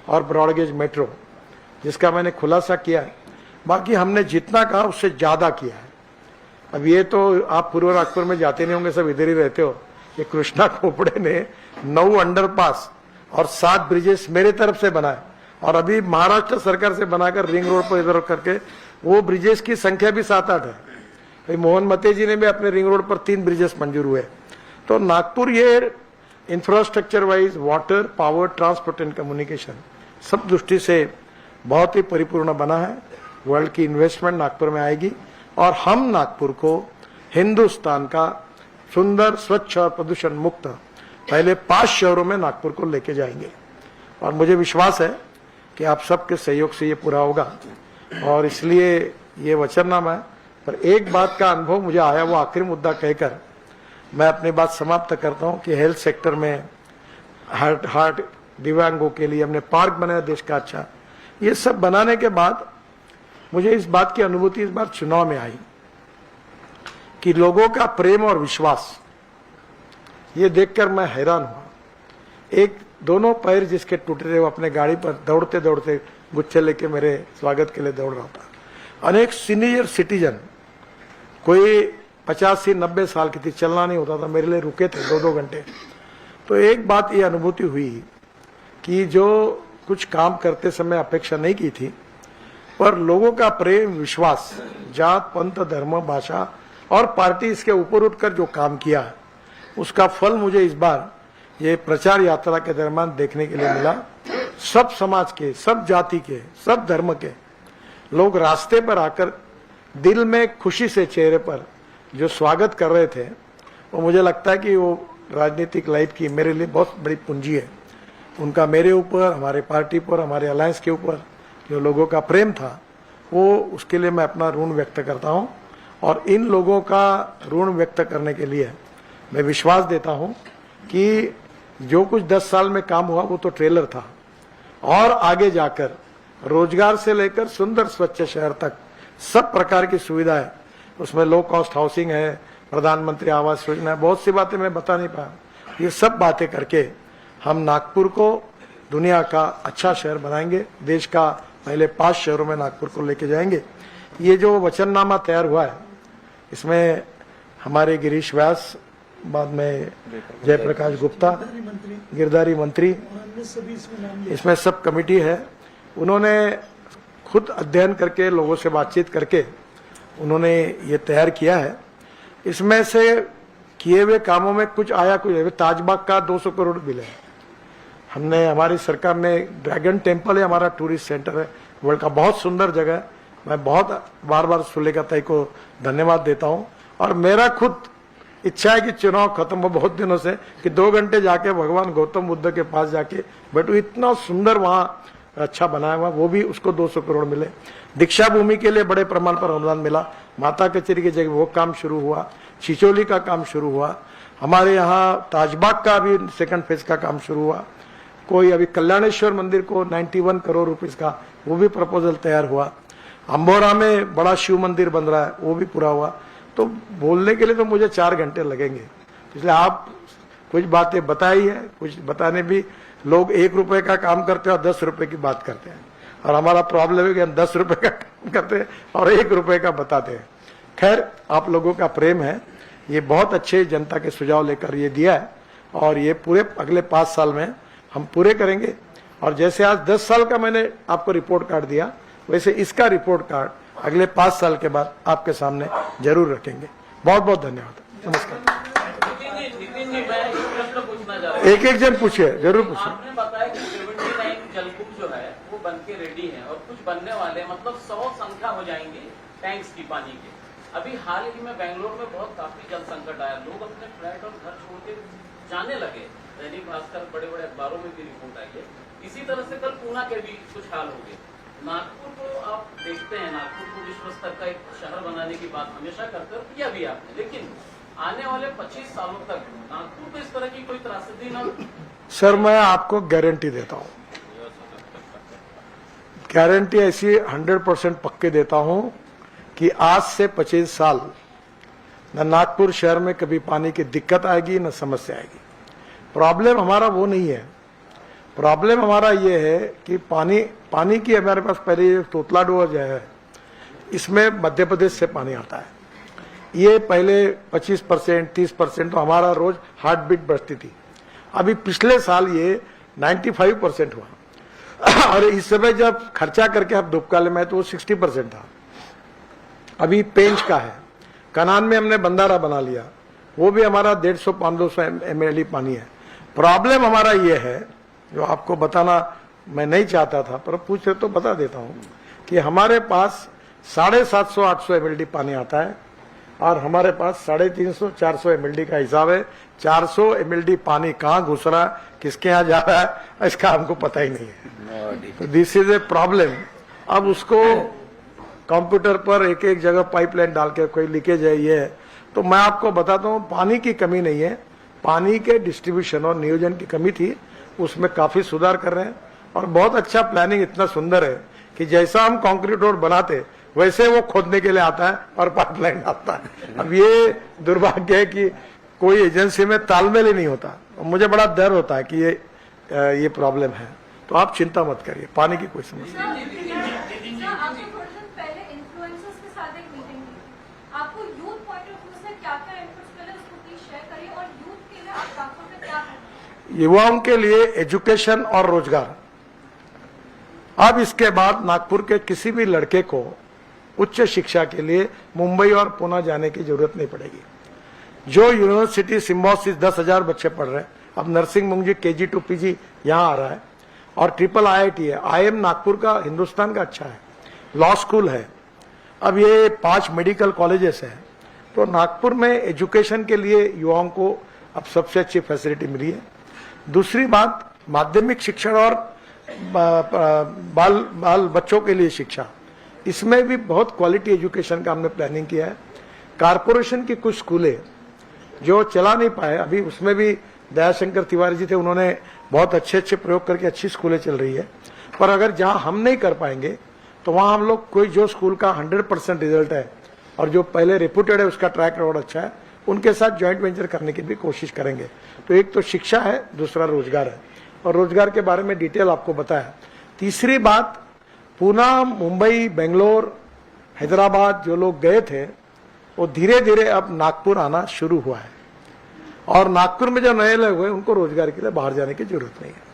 S1: और ब्रॉडगेज मेट्रो, जिसका मैंने खुलासा किया है। बाकी हमने जितना कहा उससे ज्यादा किया है। अब ये तो आप पूर्व नागपुर में जाते नहीं होंगे, सब इधर ही रहते हो। ये कृष्णा खोपड़े ने 9 अंडरपास और 7 ब्रिजेस मेरे तरफ से बनाए और अभी महाराष्ट्र सरकार से बनाकर रिंग रोड पर इधर करके वो ब्रिजेस की संख्या भी 7-8 है। भाई मोहन मते जी ने भी अपने रिंग रोड पर 3 ब्रिजेस मंजूर हुए। तो नागपुर ये infrastructure wise, water, power, transport and communication सब दृष्टि से बहुत ही परिपूर्ण बना है। वर्ल्ड की इन्वेस्टमेंट नागपुर में आएगी और हम नागपुर को हिंदुस्तान का सुंदर, स्वच्छ और प्रदूषण मुक्त पहले 5 शहरों में नागपुर को लेके जाएंगे। और मुझे विश्वास है कि आप सबके सहयोग से ये पूरा होगा और इसलिए ये वचननामा है। पर एक बात का अनुभव मुझे आया, वो आखिरी मुद्दा कहकर मैं अपनी बात समाप्त करता हूं कि हेल्थ सेक्टर में हार्ट दिव्यांगों के लिए हमने पार्क बनाया देश का अच्छा। ये सब बनाने के बाद मुझे इस बात की अनुभूति इस बार चुनाव में आई कि लोगों का प्रेम और विश्वास, ये देखकर मैं हैरान हुआ। एक दोनों पैर जिसके टूटे थे वो अपने गाड़ी पर दौड़ते दौड़ते गुच्छे लेके मेरे स्वागत के लिए दौड़ रहा था। अनेक सीनियर सिटीजन, कोई 85-90 साल की थी, चलना नहीं होता था, मेरे लिए रुके थे 2-2 घंटे। तो एक बात ये अनुभूति हुई कि जो कुछ काम करते समय अपेक्षा नहीं की थी, पर लोगों का प्रेम, विश्वास, जात, पंथ, धर्म, भाषा और पार्टी इसके ऊपर उठकर जो काम किया है उसका फल मुझे इस बार ये प्रचार यात्रा के दरमियान देखने के लिए मिला। सब समाज के, सब जाति के, सब धर्म के लोग रास्ते पर आकर दिल में खुशी से चेहरे पर जो स्वागत कर रहे थे, वो मुझे लगता है कि वो राजनीतिक लाइफ की मेरे लिए बहुत बड़ी पूंजी है। उनका मेरे ऊपर, हमारे पार्टी पर, हमारे अलायंस के ऊपर जो लोगों का प्रेम था, वो उसके लिए मैं अपना ऋण व्यक्त करता हूं। और इन लोगों का ऋण व्यक्त करने के लिए मैं विश्वास देता हूं कि जो कुछ 10 साल में काम हुआ वो तो ट्रेलर था, और आगे जाकर रोजगार से लेकर सुंदर स्वच्छ शहर तक सब प्रकार की सुविधाएं, उसमें लो कॉस्ट हाउसिंग है, प्रधानमंत्री आवास योजना है, बहुत सी बातें मैं बता नहीं पाया। ये सब बातें करके हम नागपुर को दुनिया का अच्छा शहर बनाएंगे, देश का पहले 5 शहरों में नागपुर को लेके जाएंगे। ये जो वचननामा तैयार हुआ है, इसमें हमारे गिरीश व्यास बाद में जयप्रकाश गुप्ता, गिरधारी मंत्री, इसमें सब कमेटी है। उन्होंने खुद अध्ययन करके, लोगों से बातचीत करके उन्होंने ये तैयार किया है। इसमें से किए हुए कामों में कुछ आया, कुछ ताजबाग का 200 करोड़ बिल है। हमने, हमारी सरकार ने, ड्रैगन टेम्पल है हमारा टूरिस्ट सेंटर है, वर्ल्ड का बहुत सुंदर जगह है। मैं बहुत बार बार सुलेखा को धन्यवाद देता हूं। और मेरा खुद इच्छा है कि चुनाव खत्म हो बहुत दिनों से, कि 2 घंटे जाके भगवान गौतम बुद्ध के पास जाके बैठू। इतना सुंदर वहां अच्छा बनाया हुआ, वो भी उसको 200 करोड़ मिले। दीक्षा भूमि के लिए बड़े प्रमाण पर अनुदान मिला। माता कचेरी की जगह वो काम शुरू हुआ। छिचोली का काम शुरू हुआ। हमारे यहाँ ताजबाग का भी सेकंड फेज का काम शुरू हुआ। कोई अभी कल्याणेश्वर मंदिर को 91 करोड़ रुपीस का वो भी प्रपोजल तैयार हुआ। अंबोरा में बड़ा शिव मंदिर बन रहा है, वो भी पूरा हुआ। तो बोलने के लिए तो मुझे 4 घंटे लगेंगे, इसलिए आप कुछ बातें बताई है, कुछ बताने भी। लोग 1 रुपए का काम करते हैं और 10 रुपए की बात करते हैं, और हमारा प्रॉब्लम है कि हम 10 रुपए का काम करते हैं और 1 रुपए का बताते हैं। खैर, आप लोगों का प्रेम है, ये बहुत अच्छे जनता के सुझाव लेकर ये दिया है, और ये पूरे अगले 5 साल में हम पूरे करेंगे। और जैसे आज 10 साल का मैंने आपको रिपोर्ट कार्ड दिया, वैसे इसका रिपोर्ट कार्ड अगले 5 साल के बाद आपके सामने जरूर रखेंगे। बहुत बहुत धन्यवाद। नमस्कार। एक जन पूछिए, जरूर पूछिए।
S2: आपने बताया कि 79 जलकूप जो है वो बन के रेडी है, और कुछ बनने वाले, मतलब 100 संख्या हो जाएंगी टैंक्स की पानी के। अभी हाल ही में बेंगलोर में बहुत काफी जल संकट आया, लोग अपने फ्लैट और घर छोड़ के जाने लगे। दैनिक भास्कर, बड़े बड़े अखबारों में भी रिपोर्ट आई है। इसी तरह से कल पूना के भी कुछ हाल हो गए। नागपुर को आप देखते हैं, नागपुर को विश्व स्तर का एक शहर बनाने की बात हमेशा करते हो, किया भी आपने, लेकिन आने वाले 25 सालों तक नागपुर को इस तरह की कोई त्रासदी ना।
S1: सर, मैं आपको गारंटी देता हूं, गारंटी ऐसी 100% पक्के देता हूं कि आज से 25 साल न नागपुर शहर में कभी पानी की दिक्कत आएगी, न समस्या आएगी। प्रॉब्लम हमारा वो नहीं है। प्रॉब्लम हमारा ये है कि पानी की हमारे पास पहले तोतला डोर जो है, इसमें मध्य प्रदेश से पानी आता है। ये पहले 25%, 30% तो हमारा रोज हार्ट बीट बढ़ती थी। अभी पिछले साल ये 95% हुआ, और इस समय जब खर्चा करके अब दुबकाले में तो वो 60% था। अभी पेंच का है, कनान में हमने बंदारा बना लिया, वो भी हमारा 150-500 ml पानी है। प्रॉब्लम हमारा ये है, जो आपको बताना मैं नहीं चाहता था, पर पूछ रहे तो बता देता हूं, कि हमारे पास 750-800 ml पानी आता है, और हमारे पास 350-400 ml का हिसाब है। 400 ml पानी कहाँ घुस रहा है, किसके यहाँ जा रहा है, इसका हमको पता ही नहीं है। तो दिस इज ए प्रॉब्लम। अब उसको कंप्यूटर पर एक एक जगह पाइपलाइन डाल के कोई लीकेज है, ये है। तो मैं आपको बताता हूँ, पानी की कमी नहीं है, पानी के डिस्ट्रीब्यूशन और नियोजन की कमी थी, उसमें काफी सुधार कर रहे हैं। और बहुत अच्छा प्लानिंग, इतना सुंदर है कि जैसा हम कंक्रीट रोड बनाते वैसे वो खोदने के लिए आता है और पाइपलाइन डालता है। अब ये दुर्भाग्य है कि कोई एजेंसी में तालमेल ही नहीं होता, और मुझे बड़ा डर होता है कि ये प्रॉब्लम है। तो आप चिंता मत करिए, पानी की कोई समस्या नहीं। युवाओं के लिए एजुकेशन और रोजगार। अब इसके बाद नागपुर के किसी भी लड़के को उच्च शिक्षा के लिए मुंबई और पुणे जाने की जरूरत नहीं पड़ेगी। जो यूनिवर्सिटी सिम्बोसिस 10,000 बच्चे पढ़ रहे हैं, अब नर्सिंग मुंजी KG to PG यहाँ आ रहा है, और ट्रिपल IIT है। IIM नागपुर का हिंदुस्तान का अच्छा है, लॉ स्कूल है, अब ये 5 मेडिकल कॉलेजेस हैं। तो नागपुर में एजुकेशन के लिए युवाओं को अब सबसे अच्छी फैसिलिटी मिली है। दूसरी बात, माध्यमिक शिक्षण और बाल बच्चों के लिए शिक्षा, इसमें भी बहुत क्वालिटी एजुकेशन का हमने प्लानिंग किया है। कारपोरेशन की कुछ स्कूलें जो चला नहीं पाए, अभी उसमें भी दयाशंकर तिवारी जी थे, उन्होंने बहुत अच्छे अच्छे प्रयोग करके अच्छी स्कूलें चल रही है। पर अगर जहां हम नहीं कर पाएंगे, तो वहां हम लोग कोई जो स्कूल का 100% रिजल्ट है और जो पहले रेपुटेड है, उसका ट्रैक रिकॉर्ड अच्छा है, उनके साथ ज्वाइंट वेंचर करने की भी कोशिश करेंगे। तो एक तो शिक्षा है, दूसरा रोजगार है, और रोजगार के बारे में डिटेल आपको बताया। तीसरी बात, पूना, मुंबई, बेंगलोर, हैदराबाद जो लोग गए थे, वो धीरे धीरे अब नागपुर आना शुरू हुआ है। और नागपुर में जो नए लोग हुए उनको रोजगार के लिए बाहर जाने की जरूरत नहीं है।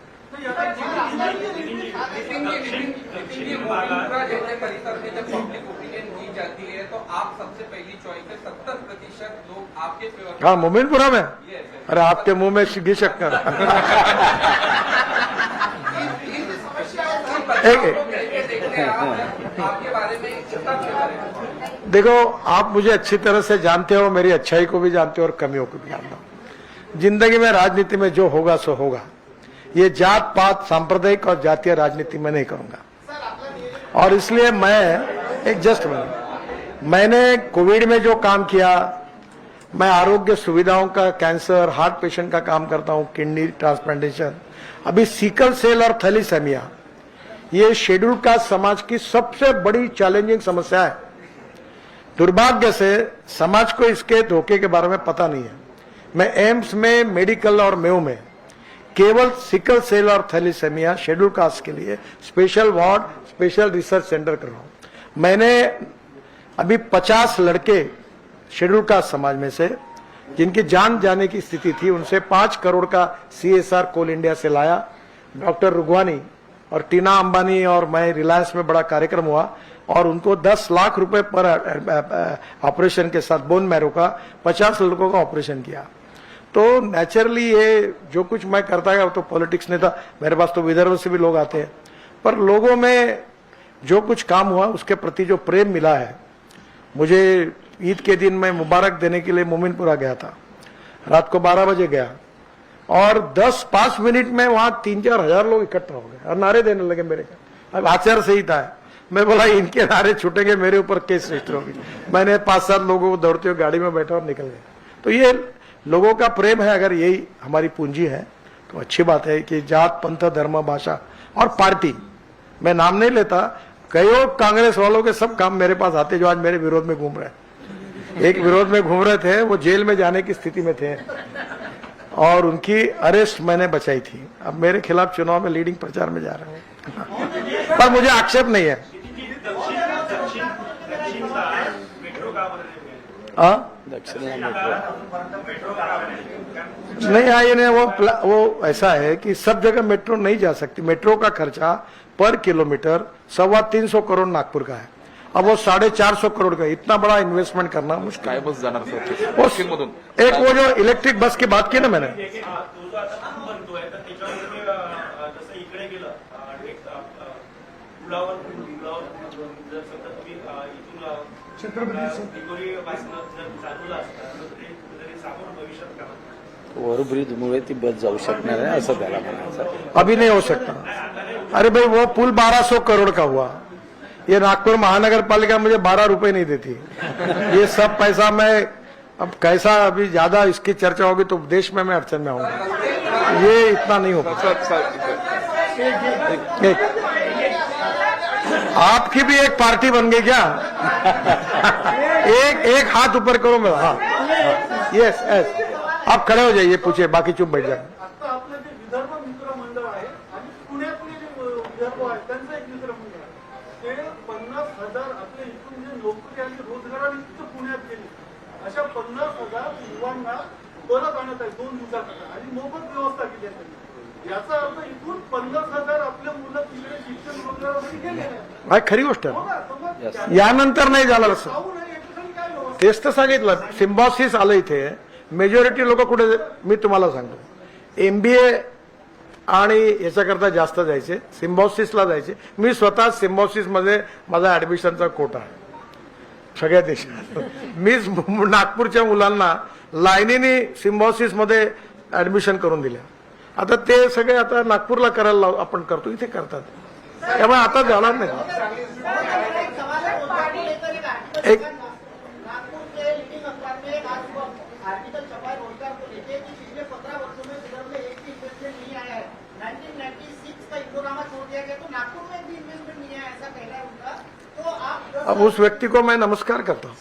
S3: जैसे परिसर में जब पब्लिक ओपिनियन की जाती है तो आप सबसे पहली चॉइस है, 70% लोग आपके फेवर।
S1: हाँ, मोमिनपुरा में। अरे आपके मुंह में घी शक्कर।
S3: आपके बारे में कितना फेवर है?
S1: देखो, आप मुझे अच्छी तरह से जानते हो, मेरी अच्छाई को भी जानते हो और कमियों को भी जानते हो। जिंदगी में राजनीति में जो होगा सो होगा। ये जात पात सांप्रदायिक और जातीय राजनीति में नहीं करूंगा, और इसलिए मैंने कोविड में जो काम किया, मैं आरोग्य सुविधाओं का, कैंसर, हार्ट पेशेंट का काम करता हूं, किडनी ट्रांसप्लांटेशन, अभी सिकल सेल और थैलीसेमिया, ये शेड्यूल कास्ट समाज की सबसे बड़ी चैलेंजिंग समस्या है। दुर्भाग्य से समाज को इसके धोखे के बारे में पता नहीं है। मैं एम्स में, मेडिकल और मेयो में केवल सिकल सेल और थैलीसेमिया शेड्यूल कास्ट के लिए special ward, special research centre कर रहा हूं। मैंने अभी 50 लड़के शेड्यूल कास्ट समाज में से जिनकी जान जाने की स्थिति थी, उनसे 5 करोड़ का CSR कोल इंडिया से लाया। डॉक्टर रुगवानी और टीना अंबानी और मैं, रिलायंस में बड़ा कार्यक्रम हुआ और उनको 10 लाख रुपए पर ऑपरेशन के साथ बोन मैरो का 50 लड़कों का ऑपरेशन किया। तो नेचुरली ये जो कुछ मैं करता गया वो तो पॉलिटिक्स नहीं था, मेरे पास तो विदर्भ से भी लोग आते हैं, पर लोगों में जो कुछ काम हुआ उसके प्रति जो प्रेम मिला है। मुझे ईद के दिन मैं मुबारक देने के लिए मोमिनपुरा गया था, रात को 12 बजे गया और 10-5 मिनट में वहां 3-4 हजार लोग इकट्ठा हो गए और नारे देने लगे मेरे का। अब आचार संहिता है, मैं बोला इनके नारे छूटेंगे, मेरे ऊपर केस रजिस्टर होगी। मैंने 5-7 लोगों को दौड़ते हुए गाड़ी में बैठा और निकल गया। तो ये लोगों का प्रेम है। अगर यही हमारी पूंजी है तो अच्छी बात है कि जात, पंथ, धर्म, भाषा और पार्टी, मैं नाम नहीं लेता, कई कांग्रेस वालों के सब काम मेरे पास आते जो आज मेरे विरोध में घूम रहे हैं। एक विरोध में घूम रहे थे, वो जेल में जाने की स्थिति में थे और उनकी अरेस्ट मैंने बचाई थी। अब मेरे खिलाफ चुनाव में लीडिंग प्रचार में जा रहे हैं, पर मुझे आक्षेप नहीं है। नहीं आए ने वो ऐसा है कि सब जगह मेट्रो नहीं जा सकती। मेट्रो का खर्चा पर किलोमीटर 325 करोड़ नागपुर का है। अब वो 450 करोड़ का, इतना बड़ा इन्वेस्टमेंट करना मुश्किल है। एक वो जो इलेक्ट्रिक बस की बात की ना मैंने,
S4: ओव्हरब्रिजमुळे ती बस जाऊ शकणार आहे असं त्याला म्हणायचं।
S1: अभी नहीं हो सकता। अरे भाई, वो पुल 1200 करोड़ का हुआ, ये नागपुर महानगर पालिका मुझे 12 रुपए नहीं देती। ये सब पैसा मैं अब कैसा, अभी ज्यादा इसकी चर्चा होगी तो देश में मैं अड़चन में आऊंगा। ये इतना नहीं हो पाता। आपकी भी एक पार्टी बन गई क्या? एक हाथ ऊपर करो मेरा। हाँ, यस यस, आप खड़े हो जाइए, पूछिए, बाकी चुप बैठ जाए।
S5: आता आपलं जे विदर्भ मित्र मंडळ आहे आणि पुण्यातले जे विदर्भ आहे त्यांचं एक मित्र मंडळ आहे, ते 50,000 आपल्या इथून जे नोकरी आणि रोजगारानिमित्त पुण्यात गेले, अशा 50,000 युवांना परत आणत आहे 2 दिवसाकरता आणि मोफत व्यवस्था केली आहे त्यांनी। याचा अर्थ इथून 50,000 आपल्या मुलं तिकडे शिक्षण रोजगारासाठी गेले नाही।
S1: खरी गोष्ट
S5: हो
S1: आहे।
S5: का? समज
S1: यानंतर नाही झालं असं,
S5: जाऊ नये याच्यासाठी काय व्यवस्था?
S1: तेच तर सांगितलं। सिम्बॉसिस आलं इथे, मेजॉरिटी लोक कुठे, मी तुम्हाला सांगतो, MBA आणि याच्याकरता जास्त जायचे, सिम्बॉसिसला जायचे। मी स्वतः सिम्बॉसिस मध्ये माझा ऍडमिशनचा कोटा आहे सगळ्या देशात। मीच नागपूरच्या मुलांना लाईनीने सिम्बॉसिस मध्ये ऍडमिशन करून दिल्या। आता ते सगळे आता नागपूरला करायला आपण करतो, इथे करतात, त्यामुळे आता जाणार नाही। एक
S6: नागपुर के लीडिंग अखबार में आज सुबह आर्टिकल छपा है रोजगार को लेकर कि पिछले 15 वर्षों में विदर्भ में एक भी इन्वेस्टमेंट नहीं आया है। 1996 का इंडोरामा छोड़ दिया गया, तो नागपुर में भी इन्वेस्टमेंट नहीं आया, ऐसा कहना है उनका। तो आप
S1: अब उस व्यक्ति को मैं नमस्कार करता हूँ।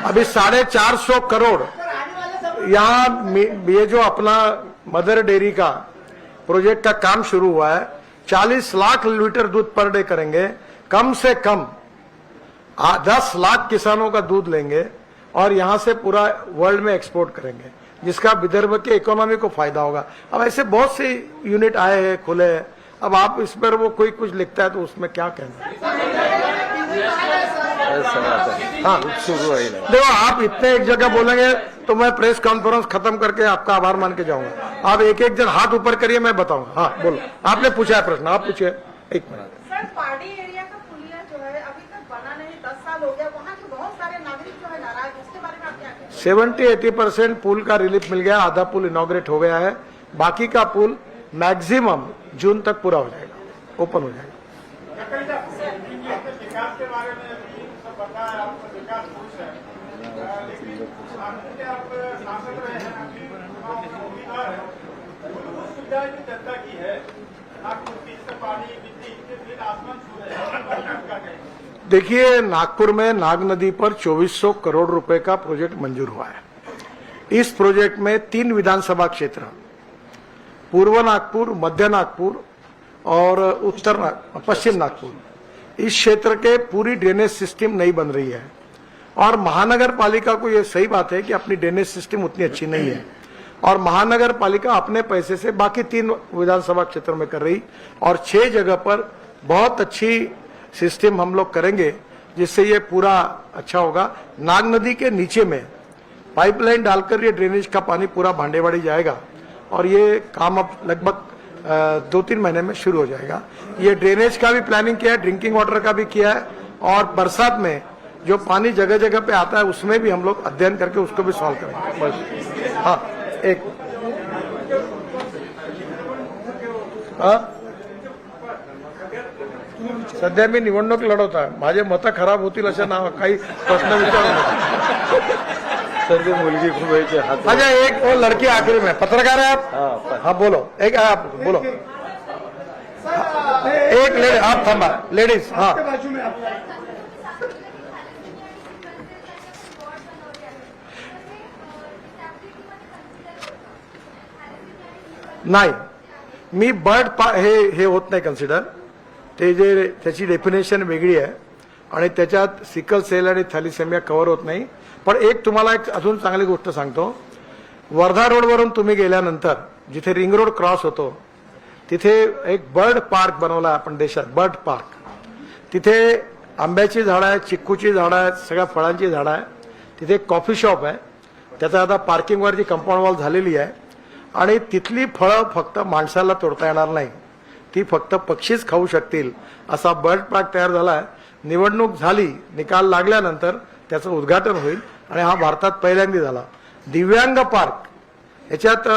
S1: अभी 450 करोड़
S6: आने वाले समय
S1: यहाँ ये जो अपना मदर डेयरी का प्रोजेक्ट का काम शुरू हुआ है, 40 लाख लीटर दूध पर डे करेंगे, कम से कम 10 लाख किसानों का दूध लेंगे और यहां से पूरा वर्ल्ड में एक्सपोर्ट करेंगे। जिसका विदर्भ के इकोनॉमी को फायदा होगा। अब ऐसे बहुत से यूनिट आए हैं, खुले हैं। अब आप इस पर वो कोई कुछ लिखता है तो उसमें क्या कहना। हाँ
S4: सुरू आहे.
S1: देखो, आप इतने एक जगह बोलेंगे तो मैं प्रेस कॉन्फ्रेंस खत्म करके आपका आभार मान के जाऊंगा। आप एक एक जन हाथ ऊपर करिए, मैं बताऊंगा। हाँ बोलो, आपने पूछा है प्रश्न, आप पूछिए। एक मिनट।
S7: सर, पहाड़ी एरिया का पुलिया जो है अभी तक बना नहीं, 10 साल हो गया, वहाँ के बहुत सारे नागरिक जो है नाराज, उसके बारे में आप क्या कहेंगे?
S1: 70-80% पुल का रिलीफ मिल गया, आधा पुल इनॉग्रेट हो गया है, बाकी का पुल मैक्सिमम जून तक पूरा हो जाएगा, ओपन हो जाएगा।
S5: विकास के बारे में अभी सब पता है, आपको विकास पुरुष है, लेकिन आपके आप सांसद रहे हैं, अभी उम्मीदवार है, मूलभूत सुविधाएं जो जनता की है, नागपुर की, जैसे पानी, बिजली, इनके बिल आसमान छू रहे हैं।
S1: देखिए, नागपुर में नाग नदी पर 2400 करोड़ रुपए का प्रोजेक्ट मंजूर हुआ है। इस प्रोजेक्ट में 3 विधानसभा क्षेत्र, पूर्व नागपुर, मध्य नागपुर और पश्चिम नागपुर, इस क्षेत्र के पूरी ड्रेनेज सिस्टम नहीं बन रही है। और महानगर पालिका को यह सही बात है कि अपनी ड्रेनेज सिस्टम उतनी अच्छी नहीं है, और महानगर पालिका अपने पैसे से बाकी 3 विधानसभा क्षेत्रों में कर रही, और 6 जगह पर बहुत अच्छी सिस्टम हम लोग करेंगे, जिससे ये पूरा अच्छा होगा। नाग नदी के नीचे में पाइपलाइन डालकर ये ड्रेनेज का पानी पूरा भांडेवाड़ी जाएगा, और ये काम अब लगभग 2-3 महीने में शुरू हो जाएगा। ये ड्रेनेज का भी प्लानिंग किया है, ड्रिंकिंग वाटर का भी किया है, और बरसात में जो पानी जगह जगह पे आता है उसमें भी हम लोग अध्ययन करके उसको भी सॉल्व करेंगे। बस। हाँ, एक सध्या मी निवडणूक लढवत आहे, माझे मतं खराब होतील अशा नाव काही प्रश्न विचारू नका।
S4: सर ते मुलगी खूप व्हायची हात.
S1: अच्छा, एक वो लड़की आखिरी में, पत्रकार है आप? हाँ बोलो, एक आप बोलो। एक लेडी, आप थांबा, लेडीज। हाँ, नाही, मी बर्ड हे होत नाही कन्सिडर, ते जे त्याची डेफिनेशन वेगळी आहे आणि त्याच्यात सिकल सेल आणि थॅलिसेमिया कव्हर होत नाही। पण एक तुम्हाला एक अजून चांगली गोष्ट सांगतो, वर्धा रोडवरून तुम्ही गेल्यानंतर जिथे रिंग रोड क्रॉस होतो तिथे एक बर्ड पार्क बनवला आपण देशात, बर्ड पार्क। तिथे आंब्याची झाडं आहेत, चिक्कूची झाडं आहेत, सगळ्या फळांची झाडं आहेत, तिथे एक कॉफी शॉप आहे, त्याचा आता पार्किंगवरची कंपाऊंड वॉल झालेली आहे, आणि तिथली फळं फक्त माणसाला तोडता येणार नाही, ती फक्त पक्षीच खाऊ शकतील असा बर्ड पार्क तयार झाला आहे। निवडणूक झाली, निकाल लागल्यानंतर त्याचं उद्घाटन होईल, आणि हा भारतात पहिल्यांदा झाला। दिव्यांग पार्क, याच्यात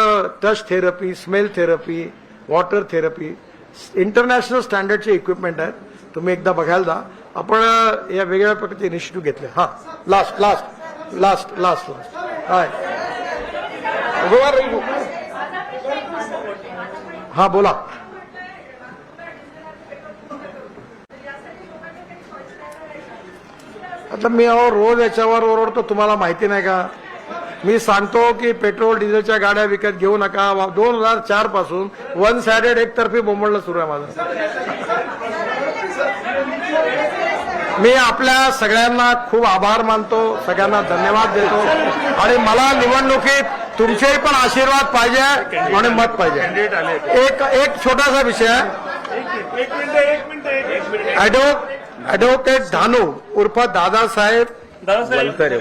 S1: touch therapy, smell therapy, water therapy, international स्टँडर्डचे इक्विपमेंट आहेत, तुम्ही एकदा बघायला जा। आपण या वेगवेगळ्या प्रकारचे इनिशिएटिव्ह घेतले। हा, लास्ट हाय, हा बोला। आता मी रोज याच्यावर ओरडतो, तुम्हाला माहिती नाही का? मी सांगतो की पेट्रोल डिझेलच्या गाड्या विकत घेऊ नका। 2004 पासून वन साइडेड एकतर्फी बोंबळणं सुरू आहे माझं। मी आपल्या सगळ्यांना खूप आभार मानतो, सगळ्यांना धन्यवाद देतो, आणि मला निवडणुकीत तुमचेही पण आशीर्वाद पाहिजे आणि मत पाहिजे। एक छोटासा विषय आहे, ॲडव्होकेट धानू उर्फ दादासाहेब वलथरे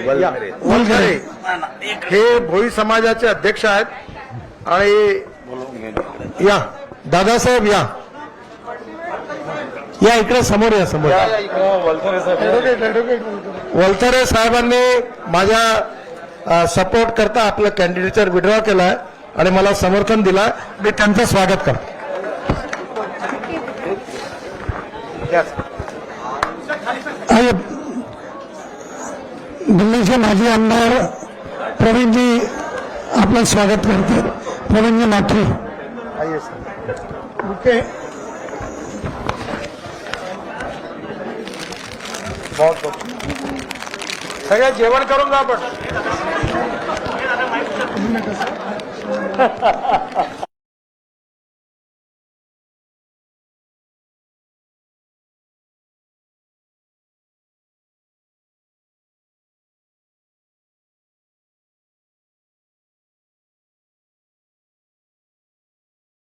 S1: हे भोई समाजाचे अध्यक्ष आहेत, आणि या दादासाहेब या इकडे समोर या, समोर। वलथरे साहेबांनी माझ्या सपोर्ट करता आपलं कॅन्डिडेचर विड्रॉ केलाय आणि मला समर्थन दिलं, मी त्यांचं स्वागत करतो।
S8: दिल्लीचे माजी आमदार प्रवीणजी आपलं स्वागत करते। प्रवीणजी माथुर,
S1: ओके, बहुत सगळ्या जेवण करून जा आपण।